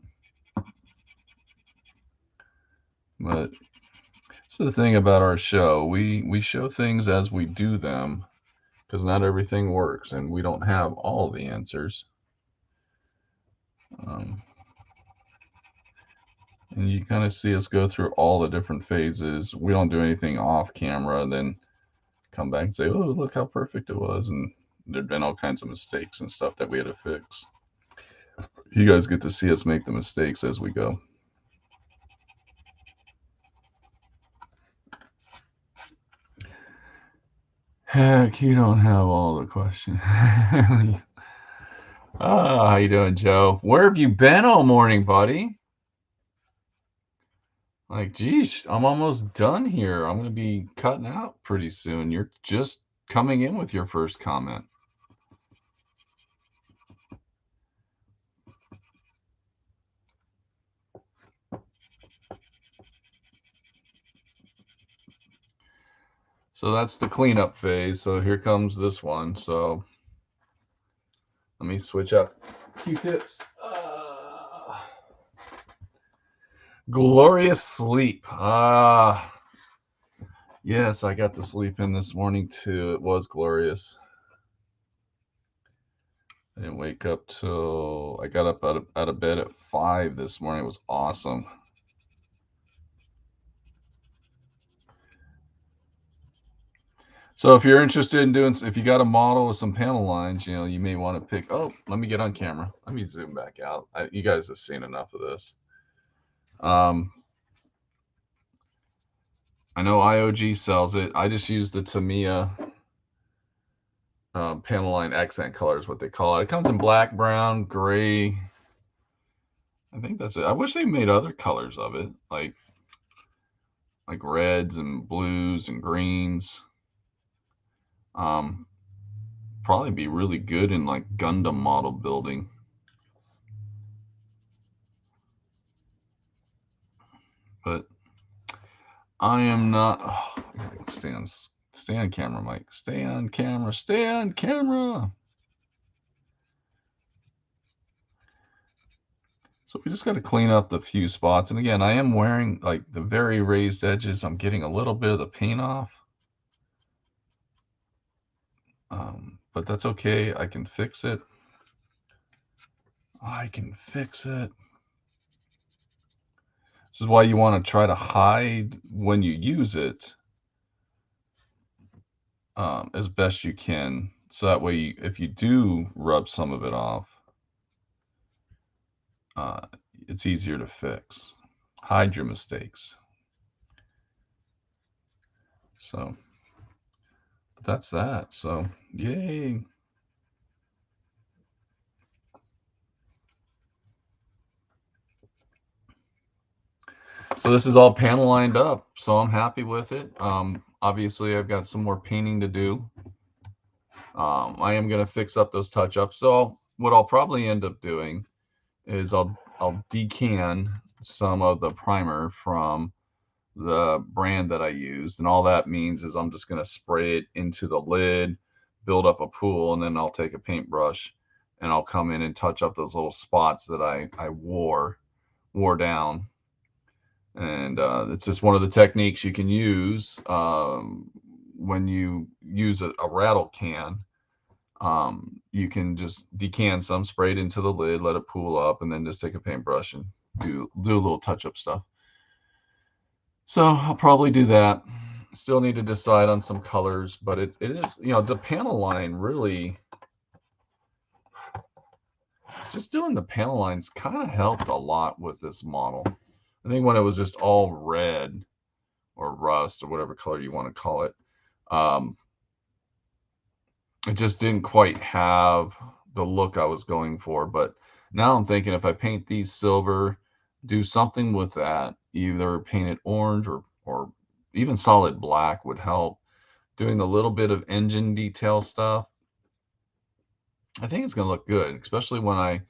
But so the thing about our show, we show things as we do them because not everything works and we don't have all the answers. And you kind of see us go through all the different phases. We don't do anything off camera, then come back and say, oh, look how perfect it was. And there'd been all kinds of mistakes and stuff that we had to fix. You guys get to see us make the mistakes as we go. Heck, you don't have all the questions. How you doing, Joe? Where have you been all morning, buddy? Like, geez, I'm almost done here. I'm going to be cutting out pretty soon. You're just coming in with your first comment. So that's the cleanup phase. So here comes this one. So let me switch up Q-tips. Glorious sleep. Yes, I got to sleep in this morning too. It was glorious. I didn't wake up till I got up out of bed at 5 this morning. It was awesome. So if you're interested in doing, if you got a model with some panel lines, you know, you may want to pick. Oh, let me get on camera. Let me zoom back out. You guys have seen enough of this. I know IOG sells it. I just use the Tamiya panel line accent color is what they call it. It comes in black, brown, gray. I think that's it. I wish they made other colors of it, like reds and blues and greens. Probably be really good in like Gundam model building. But I am not. Oh, stay on camera, Mike. Stay on camera. Stay on camera. So we just got to clean up the few spots. And again, I am wearing like the very raised edges. I'm getting a little bit of the paint off. But that's okay. I can fix it. I can fix it. This is why you want to try to hide when you use it as best you can. So that way, if you do rub some of it off, it's easier to fix. Hide your mistakes. So that's that. So yay. So this is all panel lined up. So I'm happy with it. Obviously, I've got some more painting to do. I am going to fix up those touch-ups. So what I'll probably end up doing is I'll decan some of the primer from the brand that I used. And all that means is I'm just going to spray it into the lid, build up a pool, and then I'll take a paintbrush and I'll come in and touch up those little spots that I wore down. And it's just one of the techniques you can use when you use a rattle can. You can just decan some, spray it into the lid, let it pool up, and then just take a paintbrush and do a little touch-up stuff. So I'll probably do that. Still need to decide on some colors, but it is, you know, the panel line really, just doing the panel lines kind of helped a lot with this model. I think when it was just all red or rust or whatever color you want to call it, it just didn't quite have the look I was going for. But now I'm thinking if I paint these silver, do something with that, either paint it orange or even solid black would help. Doing a little bit of engine detail stuff, I think it's going to look good, especially when I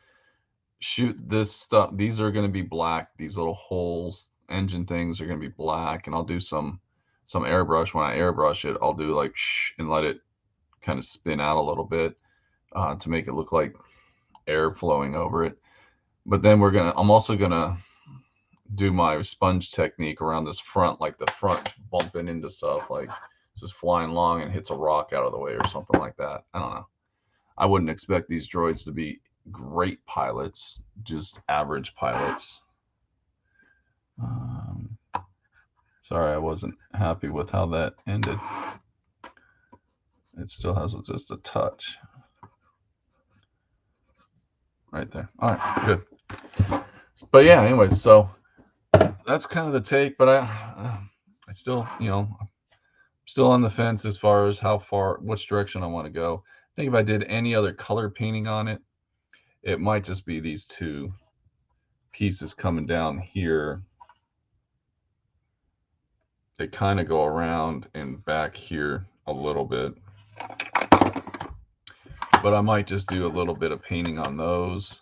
shoot this stuff. These are going to be black. These little holes, engine things are going to be black, and I'll do some airbrush. When I airbrush it, I'll do like shh and let it kind of spin out a little bit to make it look like air flowing over it. But then I'm also gonna do my sponge technique around this front, like the front bumping into stuff, like it's just flying along and hits a rock out of the way or something like that. I don't know. I wouldn't expect these droids to be great pilots, just average pilots. Sorry, I wasn't happy with how that ended. It still has just a touch right there. All right, good. But yeah, anyways, so that's kind of the take. But I still, you know, still on the fence as far as which direction I want to go. I think if I did any other color painting on it, it might just be these two pieces coming down here. They kind of go around and back here a little bit. But I might just do a little bit of painting on those.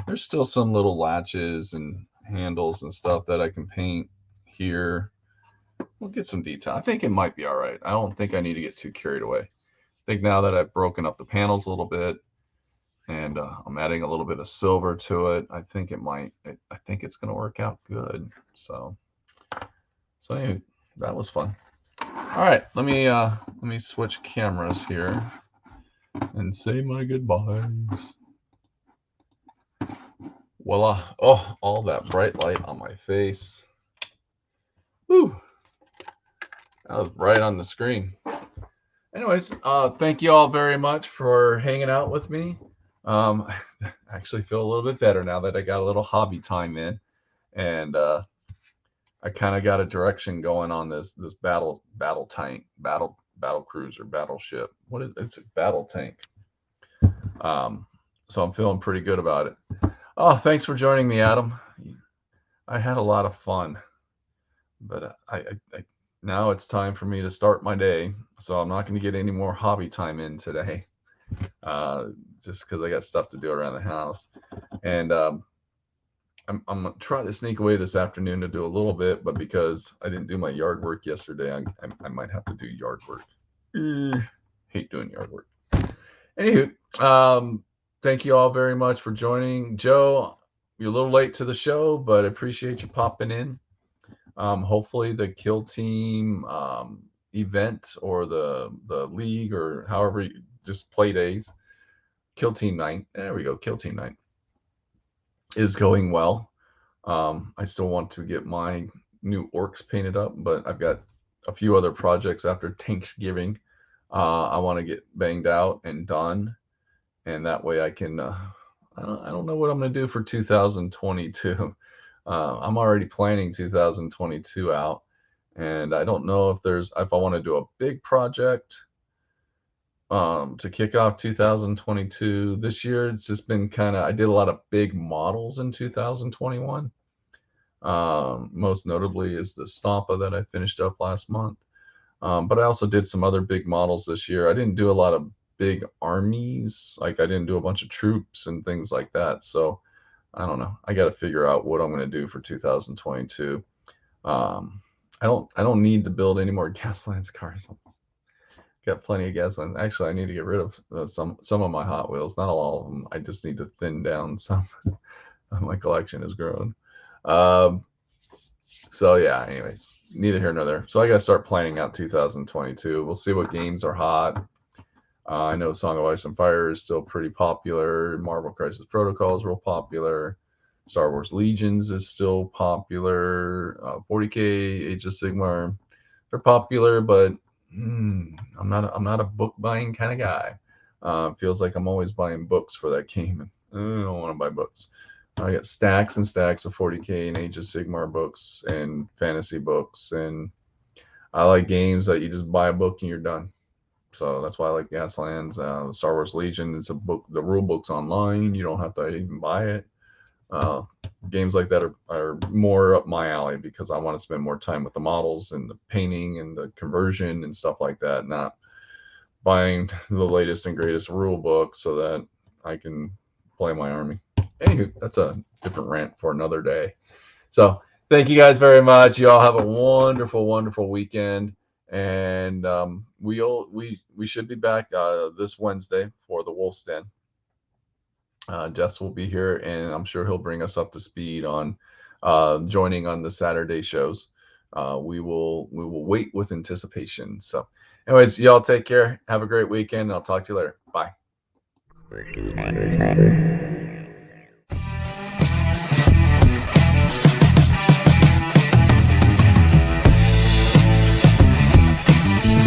There's still some little latches and handles and stuff that I can paint here. We'll get some detail. I think it might be all right. I don't think I need to get too carried away. I think now that I've broken up the panels a little bit and I'm adding a little bit of silver to it, I think it's going to work out good. So anyway, that was fun. All right, let me switch cameras here. and say my goodbyes. Voila. Oh, all that bright light on my face. Whew. That was right on the screen. Anyways, thank you all very much for hanging out with me. I actually feel a little bit better now that I got a little hobby time in, and I kind of got a direction going on this battle cruiser, battleship. What is it's a battle tank. So I'm feeling pretty good about it. Oh, thanks for joining me, Adam. I had a lot of fun, but I now it's time for me to start my day. So I'm not going to get any more hobby time in today, just because I got stuff to do around the house. And I'm gonna try to sneak away this afternoon to do a little bit, but because I didn't do my yard work yesterday, I might have to do yard work. Hate doing yard work. Anywho, thank you all very much for joining. Joe, you're a little late to the show, but I appreciate you popping in. Hopefully the Kill Team event or the league or however you just play days, Kill Team night. There we go, Kill Team night is going well. I still want to get my new orcs painted up, but I've got a few other projects after Thanksgiving. I want to get banged out and done, and that way I can. I don't know what I'm going to do for 2022. I'm already planning 2022 out, and I don't know if I want to do a big project to kick off 2022. This year it's just been I did a lot of big models in 2021. Most notably is the Stampa that I finished up last month. But I also did some other big models this year. I didn't do a lot of big armies, like I didn't do a bunch of troops and things like that. So I don't know. I got to figure out what I'm going to do for 2022. I don't need to build any more Gaslands cars. Got plenty of Gaslands. Actually, I need to get rid of some of my Hot Wheels. Not all of them. I just need to thin down some. My collection has grown. So yeah, anyways, neither here nor there. So I got to start planning out 2022. We'll see what games are hot. I know Song of Ice and Fire is still pretty popular. Marvel Crisis Protocol is real popular. Star Wars Legions is still popular. 40K, Age of Sigmar, they're popular, but I'm not a book buying kind of guy. Feels like I'm always buying books for that game. I don't want to buy books. I got stacks and stacks of 40K and Age of Sigmar books and fantasy books, and I like games that you just buy a book and you're done. So that's why I like Gaslands. Star Wars Legion is a book. The rule book's online. You don't have to even buy it. Games like that are more up my alley because I want to spend more time with the models and the painting and the conversion and stuff like that, not buying the latest and greatest rule book so that I can play my army. Anywho, that's a different rant for another day. So thank you guys very much. You all have a wonderful, wonderful weekend. And we should be back this Wednesday for the Wolf's Den. Jess will be here, and I'm sure he'll bring us up to speed on joining on the Saturday shows. We will wait with anticipation. So, anyways, y'all take care. Have a great weekend. I'll talk to you later. Bye.